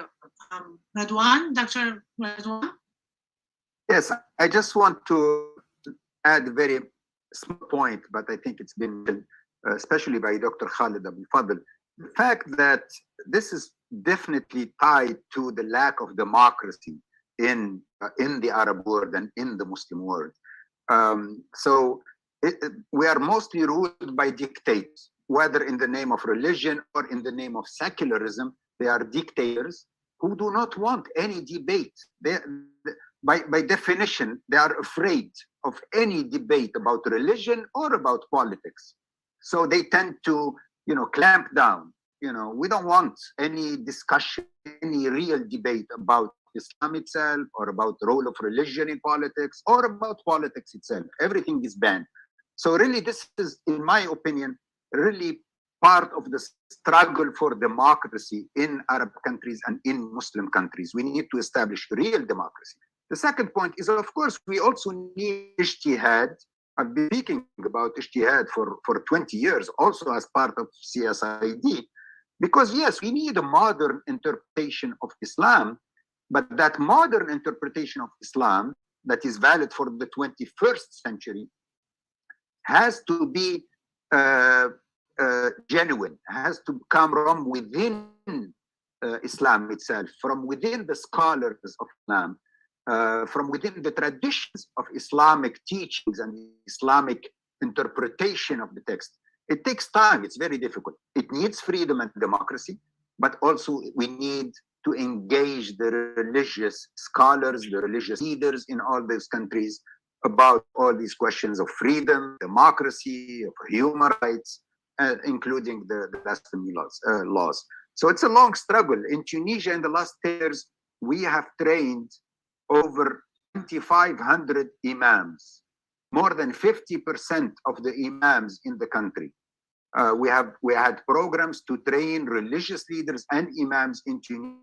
Radwan, Dr. Radwan? Yes, I just want to add a very small point, but I think it's been, especially by Dr. Khalid Abdel Fadl, the fact that this is definitely tied to the lack of democracy in the Arab world and in the Muslim world. We are mostly ruled by dictators, whether in the name of religion or in the name of secularism. They are dictators who do not want any debate. By definition, they are afraid of any debate about religion or about politics. So they tend to, clamp down. We don't want any discussion, any real debate about Islam itself or about the role of religion in politics or about politics itself. Everything is banned. So really, this is, in my opinion, really part of the struggle for democracy in Arab countries and in Muslim countries. We need to establish real democracy. The second point is, of course, we also need ijtihad. I've been speaking about ijtihad for 20 years, also as part of CSID, because yes, we need a modern interpretation of Islam, but that modern interpretation of Islam that is valid for the 21st century has to be genuine, has to come from within Islam itself, from within the scholars of Islam, from within the traditions of Islamic teachings and Islamic interpretation of the text. It takes time, it's very difficult. It needs freedom and democracy, but also we need to engage the religious scholars, the religious leaders in all these countries about all these questions of freedom, democracy, of human rights, including the blasphemy laws. So it's a long struggle. In Tunisia, in the last 10 years, we have trained over 2,500 imams, more than 50% of the imams in the country. We had programs to train religious leaders and imams in Tunisia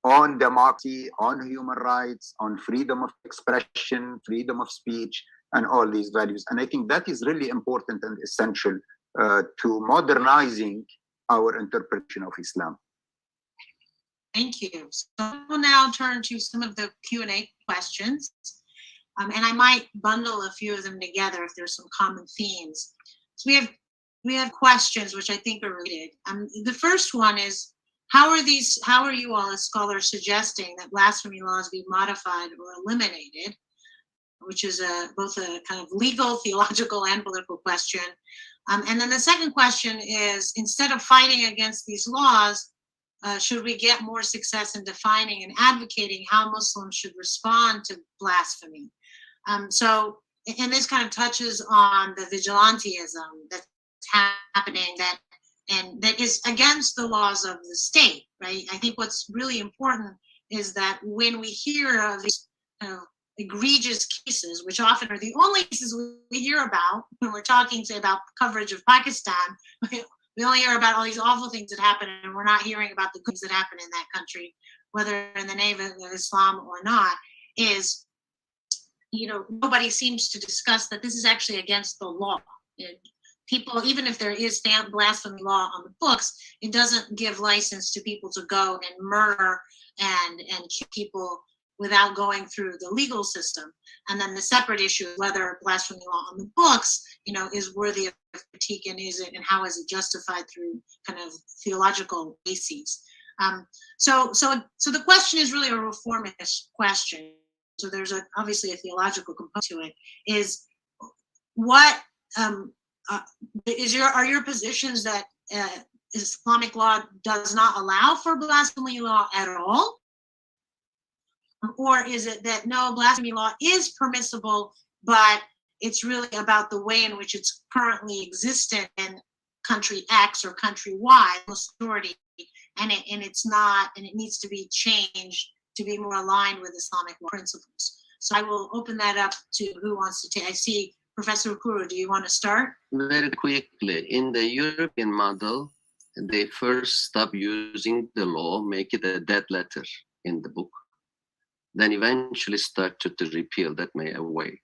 on democracy, on human rights, on freedom of expression, freedom of speech, and all these values. And I think that is really important and essential to modernizing our interpretation of Islam. Thank you. So we'll now turn to some of the Q&A questions. And I might bundle a few of them together if there's some common themes. So we have questions which I think are related. The first one is, how are you all as scholars suggesting that blasphemy laws be modified or eliminated? Which is both a kind of legal, theological, and political question. And then the second question is, instead of fighting against these laws, should we get more success in defining and advocating how Muslims should respond to blasphemy? And this kind of touches on the vigilantism that's happening that is against the laws of the state, right? I think what's really important is that when we hear of these egregious cases, which often are the only cases we hear about when we're talking, say, about coverage of Pakistan, we only hear about all these awful things that happen, and we're not hearing about the good things that happen in that country, whether in the name of Islam or not, is, nobody seems to discuss that this is actually against the law. People, even if there is blasphemy law on the books, it doesn't give license to people to go and murder and kill people without going through the legal system. And then the separate issue is whether blasphemy law on the books, is worthy of critique, and how is it justified through kind of theological bases. So the question is really a reformist question. So there's obviously a theological component to it. Is what are your positions that Islamic law does not allow for blasphemy law at all? Or is it that no, blasphemy law is permissible, but it's really about the way in which it's currently existent in country X or country Y, authority, and it's not, and it needs to be changed to be more aligned with Islamic law principles. So I will open that up to who wants to take. I see Professor Kuru, do you want to start? Very quickly, in the European model, they first stop using the law, make it a dead letter in the book, then eventually started to repeal that away.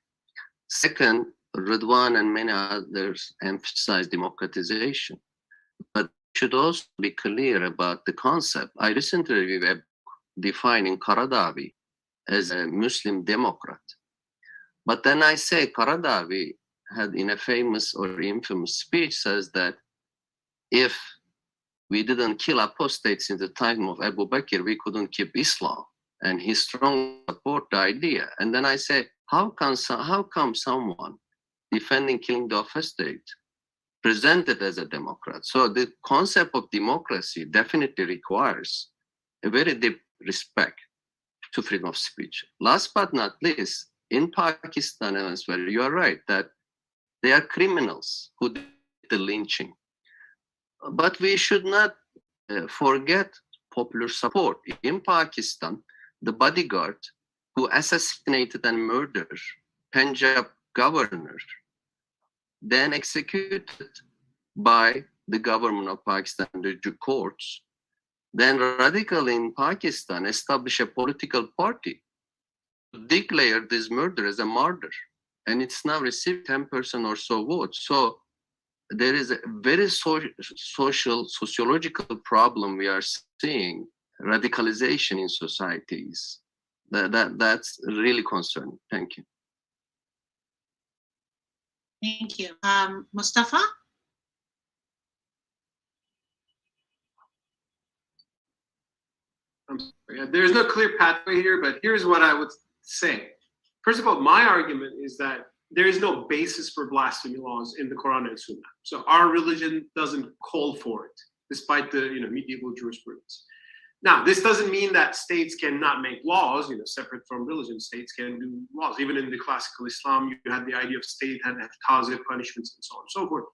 Second, Ridwan and many others emphasize democratization, but should also be clear about the concept. I recently reviewed a book defining Qaradawi as a Muslim Democrat. But then I say Qaradawi had in a famous or infamous speech says that if we didn't kill apostates in the time of Abu Bakr, we couldn't keep Islam. And he strongly support the idea. And then I say, how come someone defending killing the apostate presented as a Democrat? So the concept of democracy definitely requires a very deep respect to freedom of speech. Last but not least, in Pakistan and elsewhere, you are right that they are criminals who did the lynching. But we should not forget popular support. In Pakistan, the bodyguard who assassinated and murdered Punjab governor, then executed by the government of Pakistan, the courts, then radical in Pakistan establish a political party to declare this murder as a murder. And it's now received 10% or so votes. So there is a very sociological problem we are seeing, radicalization in societies. That's really concerning. Thank you. Thank you. Mustafa? There's no clear pathway here, but here's what I would say. First of all, my argument is that there is no basis for blasphemy laws in the Quran and Sunnah. So our religion doesn't call for it, despite the medieval jurisprudence. Now, this doesn't mean that states cannot make laws, separate from religion. States can do laws. Even in the classical Islam, you had the idea of state had tazir punishments and so on and so forth.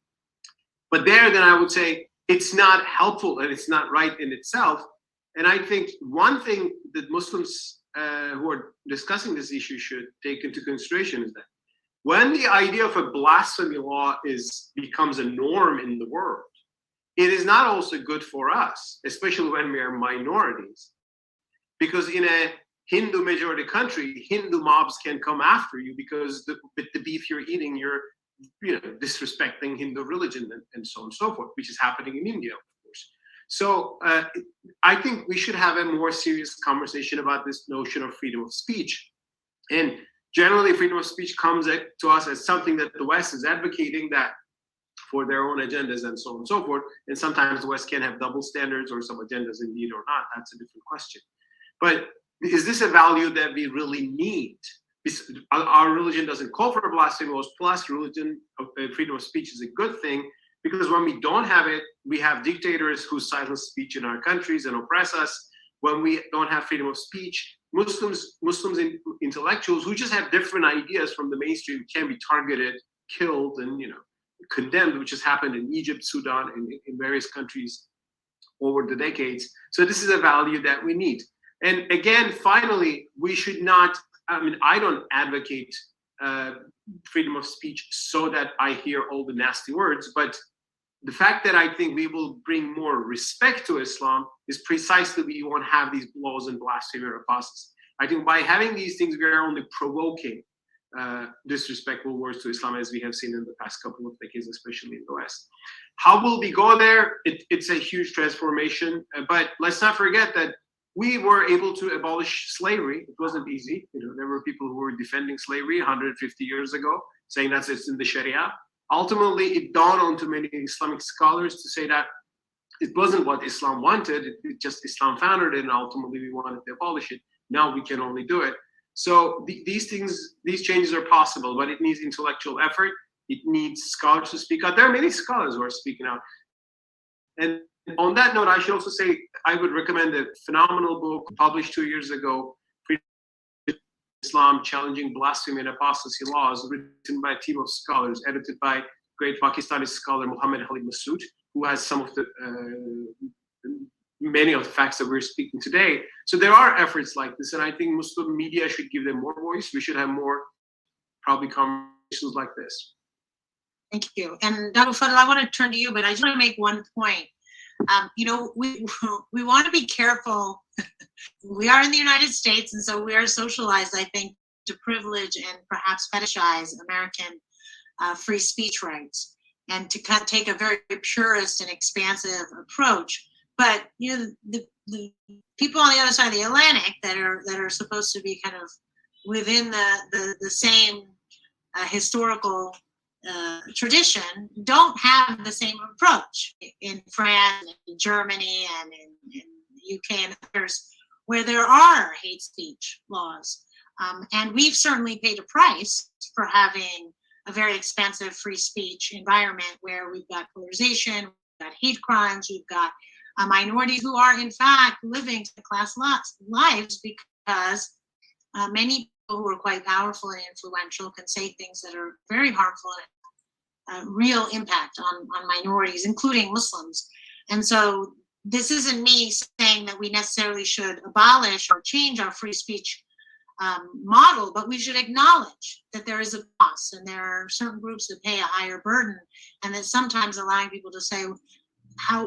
But then I would say it's not helpful and it's not right in itself. And I think one thing that Muslims who are discussing this issue should take into consideration is that when the idea of a blasphemy law becomes a norm in the world, it is not also good for us, especially when we are minorities, because in a Hindu majority country, Hindu mobs can come after you because with the beef you're eating, you're disrespecting Hindu religion and so on and so forth, which is happening in India, of course. So I think we should have a more serious conversation about this notion of freedom of speech. And generally, freedom of speech comes to us as something that the West is advocating that for their own agendas and so on and so forth. And sometimes the West can have double standards or some agendas indeed or not. That's a different question. But is this a value that we really need? Our religion doesn't call for blasphemy laws, plus freedom of speech is a good thing, because when we don't have it, we have dictators who silence speech in our countries and oppress us. When we don't have freedom of speech, Muslims intellectuals who just have different ideas from the mainstream can be targeted, killed, and condemned, which has happened in Egypt, Sudan, and in various countries over the decades. So this is a value that we need. And again, finally, we should not, I don't advocate freedom of speech so that I hear all the nasty words, but the fact that I think we will bring more respect to Islam is precisely we won't have these laws and blasphemy or apostasy. I think by having these things, we are only provoking disrespectful words to Islam, as we have seen in the past couple of decades, especially in the West. How will we go there? It's a huge transformation, but let's not forget that we were able to abolish slavery. It wasn't easy. There were people who were defending slavery 150 years ago, saying that it's in the Sharia. Ultimately, it dawned on too many Islamic scholars to say that it wasn't what Islam wanted. It just Islam founded it, and ultimately we wanted to abolish it. Now we can only do it. So these changes are possible, but it needs intellectual effort. It needs scholars to speak out. There are many scholars who are speaking out. And on that note, I should also say I would recommend a phenomenal book published 2 years ago, Islam Challenging Blasphemy and Apostasy Laws, written by a team of scholars, edited by great Pakistani scholar Muhammad Ali Masood, who has some of the many of the facts that we're speaking today. So there are efforts like this, and I think Muslim media should give them more voice. We should have more probably conversations like this. Thank you. And Dr. Fadl, I want to turn to you, but I just want to make one point. We want to be careful. We are in the United States, and so we are socialized, I think, to privilege and perhaps fetishize American free speech rights, and to take a very purist and expansive approach. But the people on the other side of the Atlantic that are supposed to be kind of within the same historical tradition don't have the same approach. In France, in Germany, and in UK and others, where there are hate speech laws. And we've certainly paid a price for having a very expansive free speech environment where we've got polarization, we've got hate crimes, we've got minorities who are in fact living class lives because many people who are quite powerful and influential can say things that are very harmful and real impact on minorities, including Muslims. And so this isn't me saying that we necessarily should abolish or change our free speech model, but we should acknowledge that there is a cost and there are certain groups that pay a higher burden, and that sometimes allowing people to say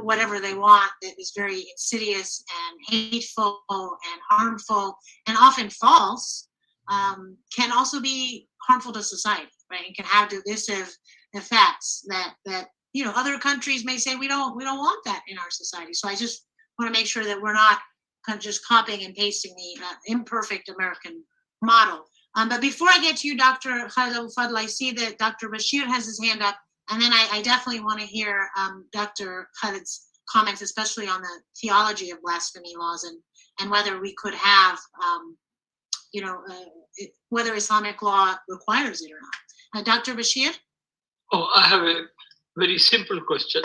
whatever they want that is very insidious and hateful and harmful and often false can also be harmful to society, right? It can have divisive effects that other countries may say we don't want that in our society. So I just want to make sure that we're not kind of just copying and pasting the imperfect American model. But before I get to you, Dr. Khalil Fadl, I see that Dr. Bashir has his hand up, and then I definitely want to hear Dr. Khalid's comments, especially on the theology of blasphemy laws and whether we could have, whether Islamic law requires it or not. Dr. Bashir? Oh, I have a very simple question.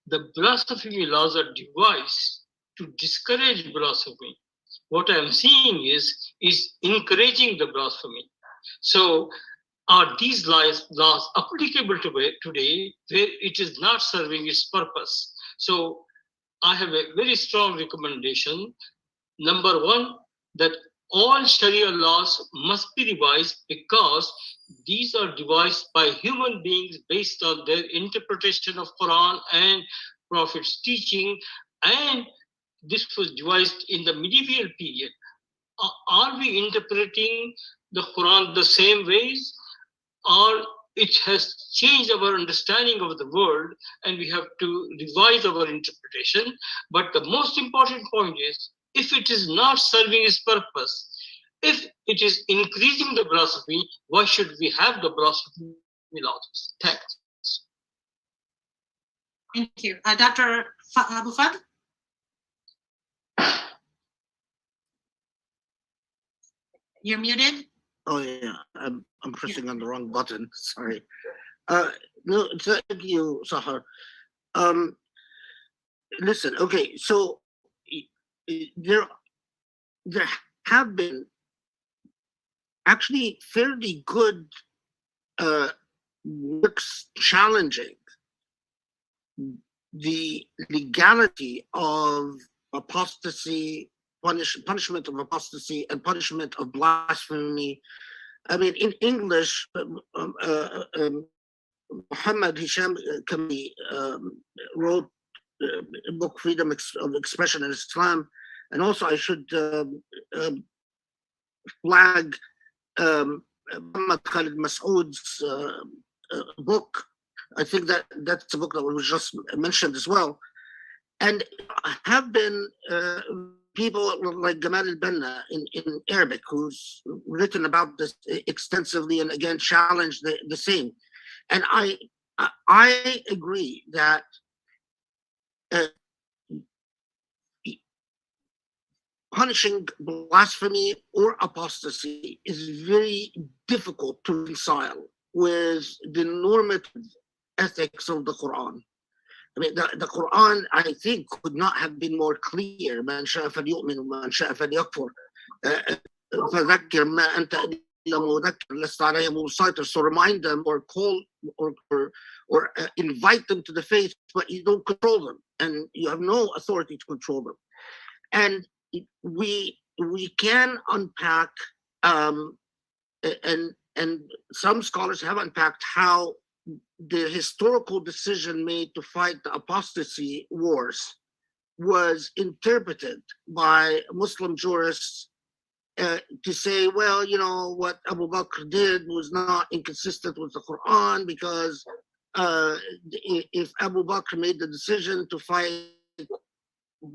The blasphemy laws are devised to discourage blasphemy. What I'm seeing is encouraging the blasphemy. So are these laws applicable today where it is not serving its purpose? So I have a very strong recommendation. Number one, that all Sharia laws must be revised because these are devised by human beings based on their interpretation of Quran and Prophet's teaching, and this was devised in the medieval period. Are we interpreting the Quran the same ways, or it has changed our understanding of the world, and we have to revise our interpretation. But the most important point is, if it is not serving its purpose, if it is increasing the blasphemy, why should we have the blasphemy laws? Thanks. Thank you. Dr. Abu Fadl? You're muted. Oh yeah, I'm pressing on the wrong button. Sorry. No, thank you, Sahar. Listen, okay, so there have been actually fairly good works challenging the legality of apostasy, punishment of apostasy, and punishment of blasphemy. I mean, in English, Muhammad Hisham Kami wrote a book, Freedom of Expression in Islam, and also I should flag Muhammad Khalid Masood's book. I think that's a book that was just mentioned as well. And have been people like Gamal al-Banna in Arabic, who's written about this extensively and again challenged the same. And I agree that punishing blasphemy or apostasy is very difficult to reconcile with the normative ethics of the Quran. I mean, the Quran, I think, could not have been more clear. Man sha'a falyu'min wa man sha'a falyakfur. فذكر ما أنت إلا مذكر لست عليهم بمسيطر. So remind them or call or invite them to the faith, but you don't control them, and you have no authority to control them. And we can unpack, and some scholars have unpacked how the historical decision made to fight the apostasy wars was interpreted by Muslim jurists to say, well, you know, what Abu Bakr did was not inconsistent with the Quran, because if Abu Bakr made the decision to fight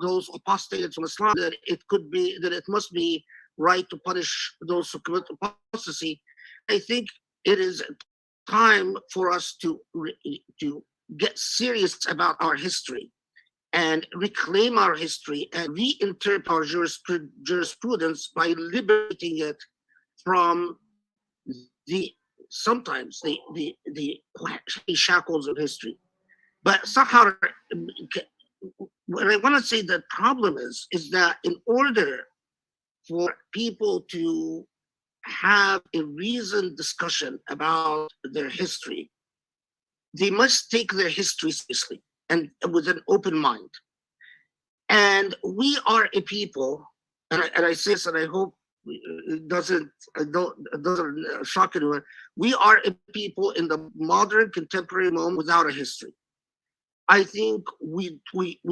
those apostates from Islam, that it must be right to punish those who commit apostasy. I think it is time for us to get serious about our history and reclaim our history and reinterpret our jurisprudence by liberating it from sometimes the shackles of history. But Sahar, what I want to say the problem is that in order for people to have a reasoned discussion about their history, they must take their history seriously and with an open mind. And we are a people, and I say this, and I hope it doesn't shock anyone. We are a people in the modern contemporary moment without a history. I think we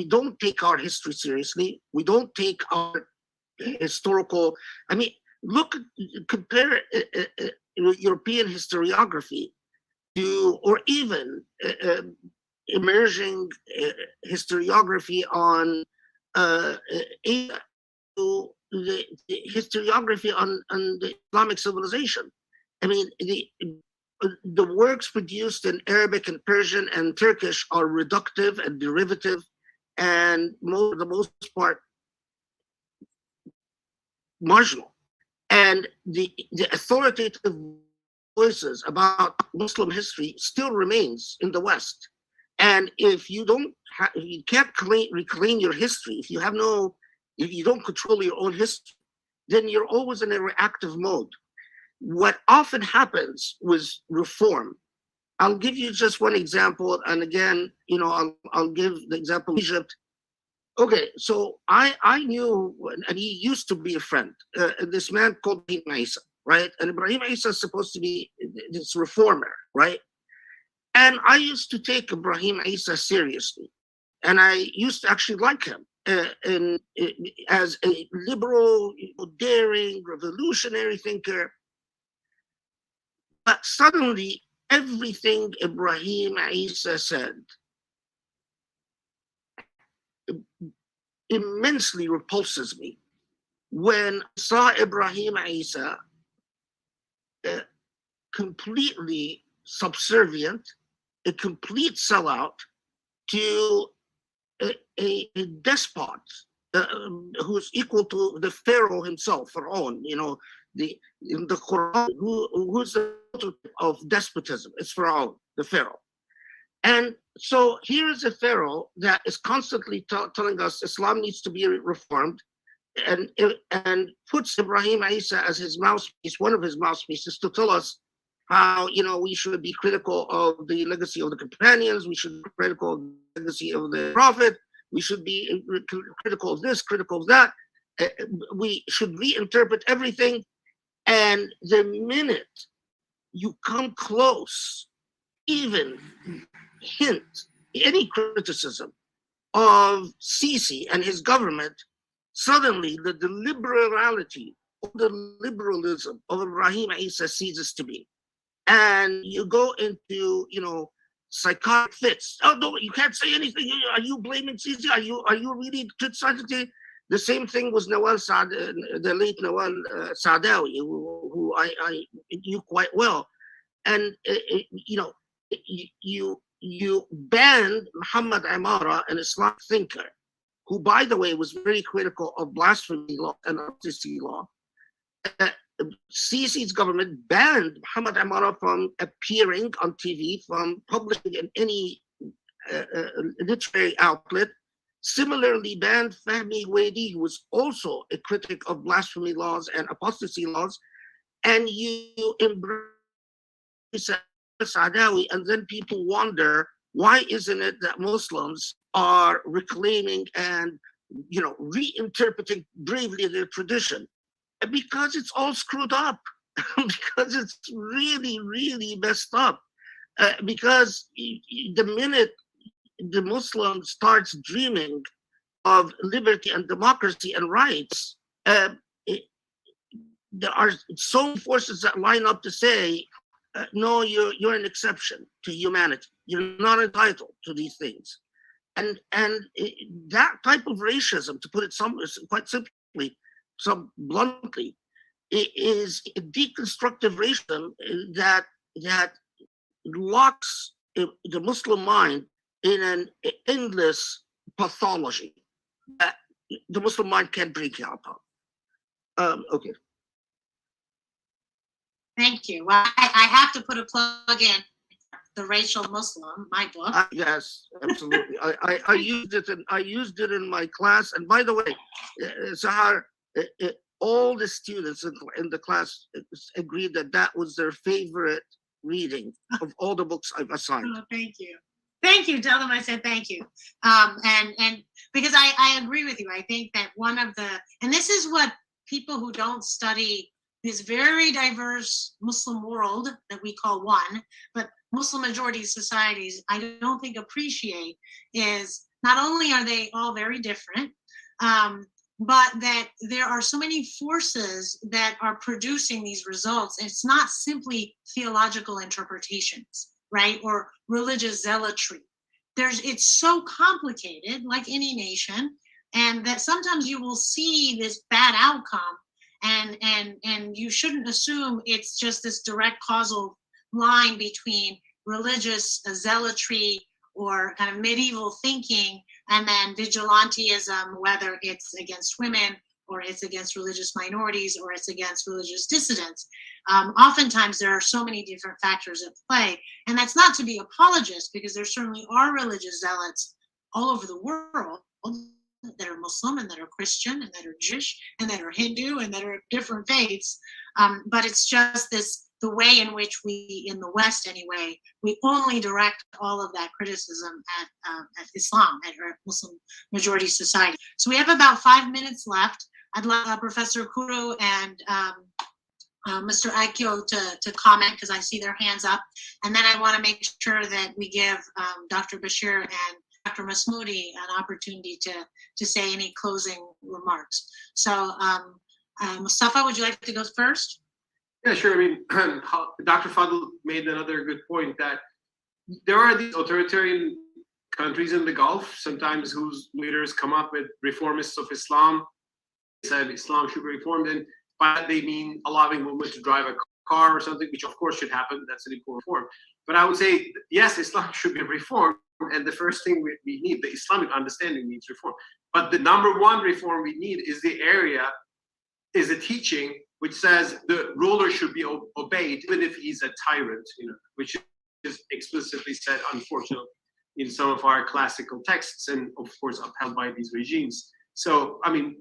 don't take our history seriously. We don't take our historical. I mean, compare European historiography to, or even emerging historiography on Asia, to the historiography on the Islamic civilization. I mean, the works produced in Arabic and Persian and Turkish are reductive and derivative, and for the most part marginal. And the authoritative voices about Muslim history still remains in the West. And if you can't reclaim your history, if you don't control your own history, then you're always in a reactive mode. What often happens with reform, I'll give you just one example, and again, you know, I'll give the example of Egypt. Okay, so I knew, and he used to be a friend, this man called Ibrahim Isa, right? And Ibrahim Isa is supposed to be this reformer, right? And I used to take Ibrahim Isa seriously, and I used to actually like him as a liberal, daring, revolutionary thinker. But suddenly, everything Ibrahim Isa said immensely repulses me. When I saw Ibrahim Isa completely subservient, a complete sellout to a despot who's equal to the Pharaoh himself, Pharaoh, you know, in the Quran, who's the prototype of despotism? It's Pharaoh, the Pharaoh. And so here is a Pharaoh that is constantly telling us Islam needs to be reformed, and puts Ibrahim Isa as his mouthpiece, one of his mouthpieces, to tell us how, you know, we should be critical of the legacy of the companions, we should be critical of the legacy of the Prophet, we should be critical of this, critical of that, we should reinterpret everything. And the minute you come close, even hint, any criticism of Sisi and his government, suddenly the liberality or the liberalism of Ibrahim Isa ceases to be. And you go into, you know, psychotic fits. Oh no, you can't say anything. Are you blaming Sisi? Are you really criticizing? The same thing was Nawal Saad, the late Nawal Saadawi, who I knew quite well. And you know, you banned Muhammad Amara, an Islamic thinker, who, by the way, was very critical of blasphemy law and apostasy law. Sisi's government banned Muhammad Amara from appearing on TV, from publishing in any literary outlet. Similarly banned Fahmi Wadi, who was also a critic of blasphemy laws and apostasy laws. And you embrace Saadawi, and then people wonder, why isn't it that Muslims are reclaiming and, you know, reinterpreting bravely their tradition? Because it's all screwed up. Because it's really, really messed up. Because the minute the Muslim starts dreaming of liberty and democracy and rights, there are so many forces that line up to say, no, you're an exception to humanity. You're not entitled to these things. And that type of racism, to put it quite simply, so bluntly, is a deconstructive racism that locks the Muslim mind in an endless pathology that the Muslim mind can't break out of. Okay. Thank you. Well, I have to put a plug in The Racial Muslim, my book. Yes, absolutely. I used it in my class. And by the way, Sahar, all the students in the class agreed that was their favorite reading of all the books I've assigned. Oh, thank you. Thank you. Tell them I said thank you. And because I agree with you. I think that one of the, and this is what people who don't study this very diverse Muslim world that we call one, but Muslim majority societies, I don't think appreciate, is not only are they all very different, but that there are so many forces that are producing these results. And it's not simply theological interpretations, right? Or religious zealotry. It's so complicated, like any nation, and that sometimes you will see this bad outcome, and you shouldn't assume it's just this direct causal line between religious zealotry or kind of medieval thinking and then vigilantism, whether it's against women or it's against religious minorities or it's against religious dissidents. Oftentimes there are so many different factors at play, and that's not to be apologist, because there certainly are religious zealots all over the world that are Muslim and that are Christian and that are Jewish and that are Hindu and that are different faiths. But it's just the way in which we, in the West anyway, we only direct all of that criticism at Islam, at our Muslim majority society. So we have about 5 minutes left. I'd like Professor Kuru and Mr. Aikyo to comment, because I see their hands up. And then I want to make sure that we give Dr. Bashir and Dr. Masmoudi an opportunity to say any closing remarks. So Mustafa, would you like to go first? Yeah, sure. I mean, Dr. Fadl made another good point that there are these authoritarian countries in the Gulf, sometimes whose leaders come up with reformists of Islam, said Islam should be reformed, and by that they mean allowing women to drive a car or something, which of course should happen. That's an important reform. But I would say, yes, Islam should be reformed, and the first thing we need, the Islamic understanding needs reform. But the number one reform we need is a teaching which says the ruler should be obeyed, even if he's a tyrant, which is explicitly said, unfortunately, in some of our classical texts, and of course upheld by these regimes. So, I mean,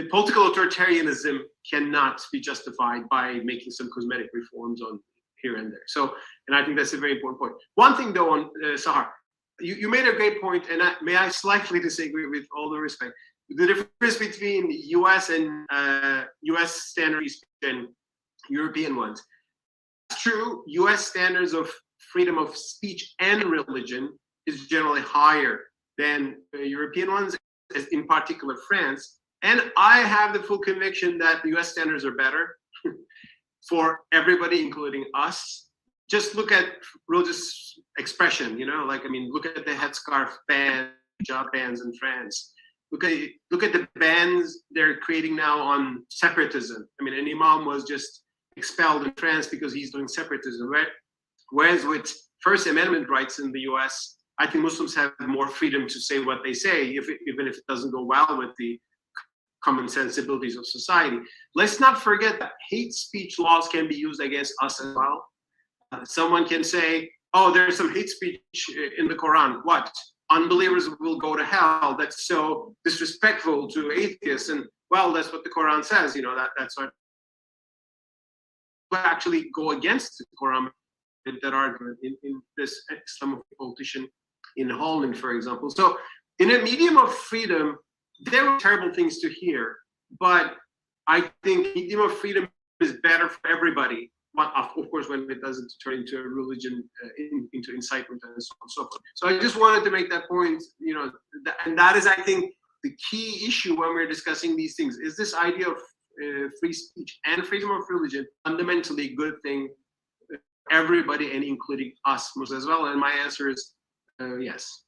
political authoritarianism cannot be justified by making some cosmetic reforms on here and there. So, and I think that's a very important point. One thing though on Sahar, you made a great point, and may I slightly disagree with all the respect. The difference between US and US standards and European ones. It's true, US standards of freedom of speech and religion is generally higher than European ones, as in particular France. And I have the full conviction that the US standards are better for everybody, including us. Just look at religious expression, look at the headscarf ban, hijab bans in France. Look at the bans they're creating now on separatism. I mean, an imam was just expelled in France because he's doing separatism, right? Whereas with First Amendment rights in the US, I think Muslims have more freedom to say what they say, even if it doesn't go well with the common sensibilities of society. Let's not forget that hate speech laws can be used against us as well. Someone can say, oh, there's some hate speech in the Quran. What? Unbelievers will go to hell. That's so disrespectful to atheists. And well, that's what the Quran says. That's what actually go against the Quran in that argument in this Islamic politician in Holland, for example. So in a medium of freedom, there are terrible things to hear, but I think medium of freedom is better for everybody. But of course, when it doesn't turn into a religion, into incitement and so on and so forth. So I just wanted to make that point, and that is, I think, the key issue when we're discussing these things, is this idea of free speech and freedom of religion fundamentally a good thing, everybody, and including us Muslims as well? And my answer is yes.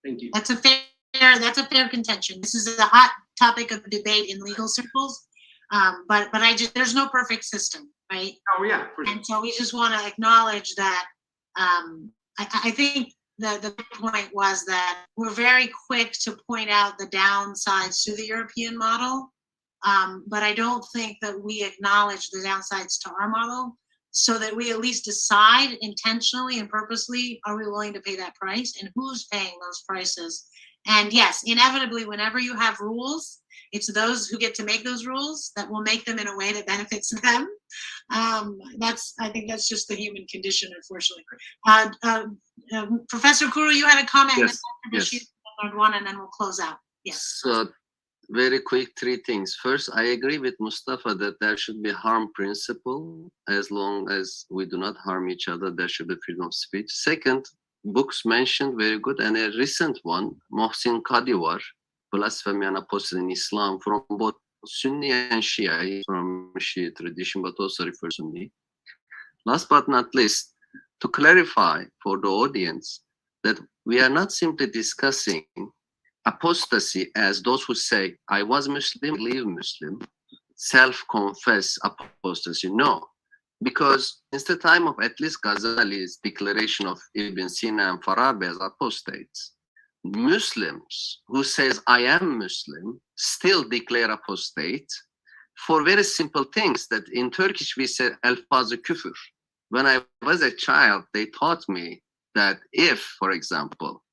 Thank you. That's a fair contention. This is a hot topic of debate in legal circles, but there's no perfect system, right? Oh yeah, for sure. And so we just want to acknowledge that. I think the point was that we're very quick to point out the downsides to the European model, but I don't think that we acknowledge the downsides to our model, so that we at least decide intentionally and purposely, are we willing to pay that price, and who's paying those prices? And yes, inevitably, whenever you have rules, it's those who get to make those rules that will make them in a way that benefits them. I think that's just the human condition, unfortunately. Professor Kuru, you had a comment. Yes. Yes. One, and then we'll close out. Yes. So very quick, three things. First, I agree with Mustafa that there should be harm principle. As long as we do not harm each other, there should be freedom of speech. Second, books mentioned, very good. And a recent one, Mohsin Kadiwar, Blasphemy and Apostasy in Islam, from both Sunni and Shia, from Shia tradition, but also refers to Sunni. Last but not least, to clarify for the audience that we are not simply discussing apostasy as those who say, I was Muslim, leave Muslim, self-confess apostasy. No, because since the time of at least Ghazali's declaration of Ibn Sina and Farabi as apostates, Muslims who says, I am Muslim, still declare apostate for very simple things that in Turkish we say elfaz-ı küfür. When I was a child, they taught me that if, for example,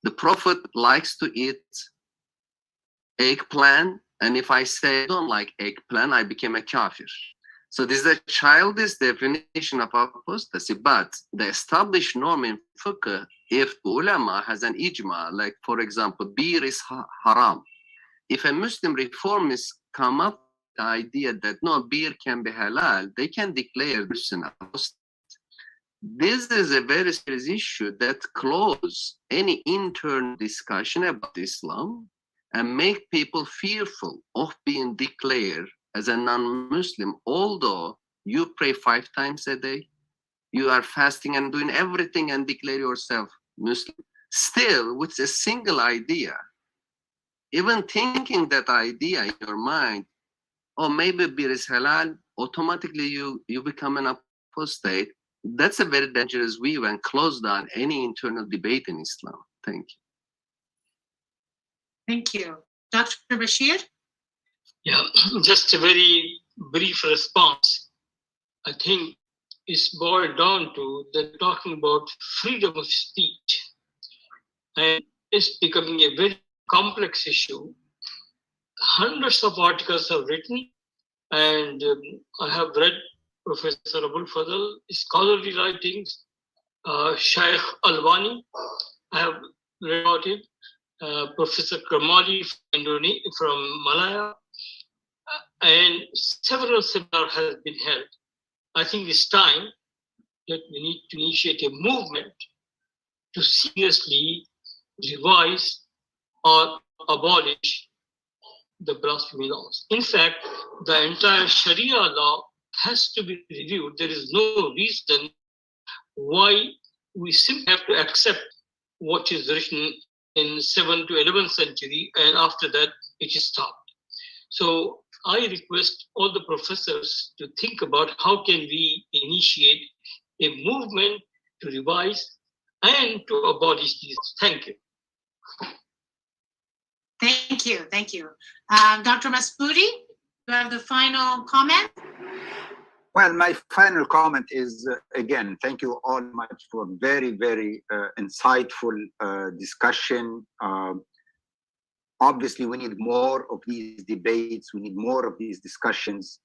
the Prophet likes to eat eggplant, and if I say I don't like eggplant, I became a kafir. So this is a childish definition of apostasy, but the established norm in fiqh, if ulama has an ijma, like for example, beer is haram. If a Muslim reformist come up with the idea that no, beer can be halal, they can declare this an apostasy. This is a very serious issue that close any internal discussion about Islam and make people fearful of being declared as a non-Muslim, although you pray 5 times a day, you are fasting and doing everything and declare yourself Muslim, still with a single idea, even thinking that idea in your mind, or maybe beer is halal, automatically you become an apostate. That's a very dangerous view and close down any internal debate in Islam. Thank you. Thank you. Dr. Bashir? Yeah, just a very brief response. I think it's boiled down to the talking about freedom of speech. And it's becoming a very complex issue. Hundreds of articles have written, and I have read Professor Abul Fadl, scholarly writings, Shaykh Albani, I have read about it, Professor Kamali from Malaya, and several seminars have been held. I think it's time that we need to initiate a movement to seriously revise or abolish the blasphemy laws. In fact, the entire Sharia law has to be reviewed. There is no reason why we simply have to accept what is written in 7th to 11th century, and after that it is stopped. So I request all the professors to think about how can we initiate a movement to revise and to abolish these. Thank you. Thank you. Thank you. Dr. Masboudi, you have the final comment? Well, my final comment is, again, thank you all much for very, very insightful discussion. Obviously, we need more of these debates. We need more of these discussions.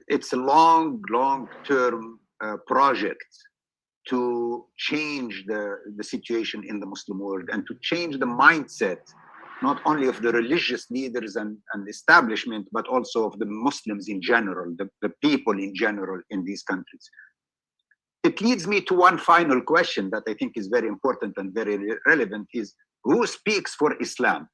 It's a long-term project to change the situation in the Muslim world and to change the mindset, not only of the religious leaders and establishment, but also of the Muslims in general, the people in general in these countries. It leads me to one final question that I think is very important and very relevant is, who speaks for Islam?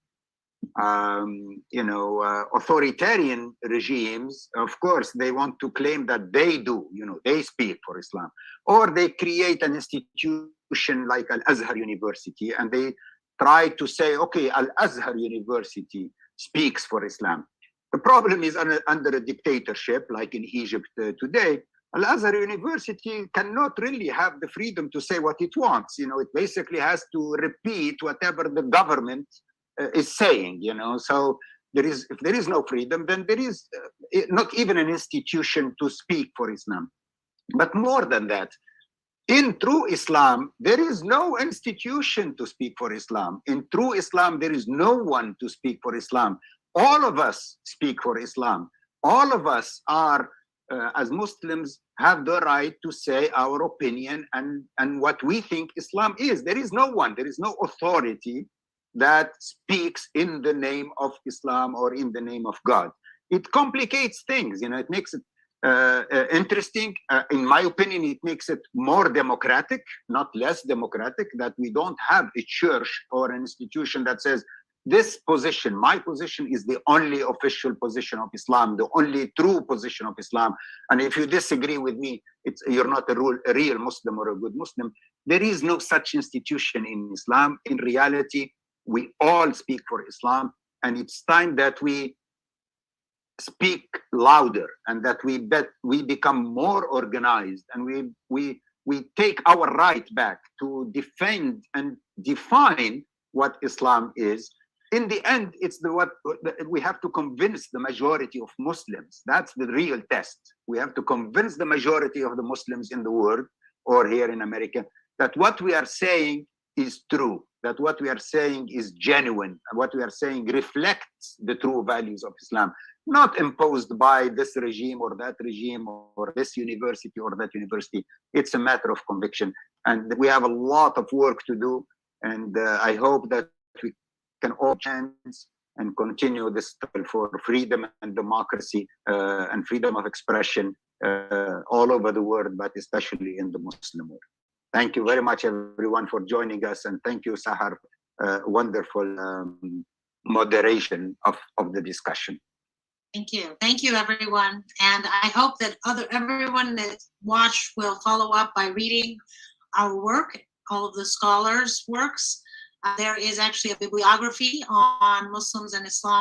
Authoritarian regimes, of course, they want to claim that they do, they speak for Islam. Or they create an institution like Al-Azhar University, and they try to say, okay, Al-Azhar University speaks for Islam. The problem is under a dictatorship, like in Egypt today, Al-Azhar University cannot really have the freedom to say what it wants. It basically has to repeat whatever the government is saying, So if there is no freedom, then there is not even an institution to speak for Islam. But more than that, in true Islam, there is no institution to speak for Islam. In true Islam, there is no one to speak for Islam. All of us speak for Islam. All of us are, as Muslims, have the right to say our opinion and what we think Islam is. There is no one, there is no authority that speaks in the name of Islam or in the name of God. It complicates things, it makes it interesting. In my opinion, it makes it more democratic, not less democratic, that we don't have a church or an institution that says, this position, my position, is the only official position of Islam, the only true position of Islam. And if you disagree with me, you're not a real Muslim or a good Muslim. There is no such institution in Islam. In reality, we all speak for Islam, and it's time that we speak louder and that we become more organized, and we take our right back to defend and define what Islam is. In the end, we have to convince the majority of Muslims. That's the real test. We have to convince the majority of the Muslims in the world, or here in America, that what we are saying is true, that what we are saying is genuine, and what we are saying reflects the true values of Islam, not imposed by this regime or that regime or this university or that university. It's a matter of conviction. And we have a lot of work to do. And I hope that we can all chance and continue this struggle for freedom and democracy and freedom of expression all over the world, but especially in the Muslim world. Thank you very much, everyone, for joining us. And thank you, Sahar, wonderful moderation of the discussion. Thank you, everyone. And I hope that everyone that watched will follow up by reading our work, all of the scholars' works. There is actually a bibliography on Muslims and Islam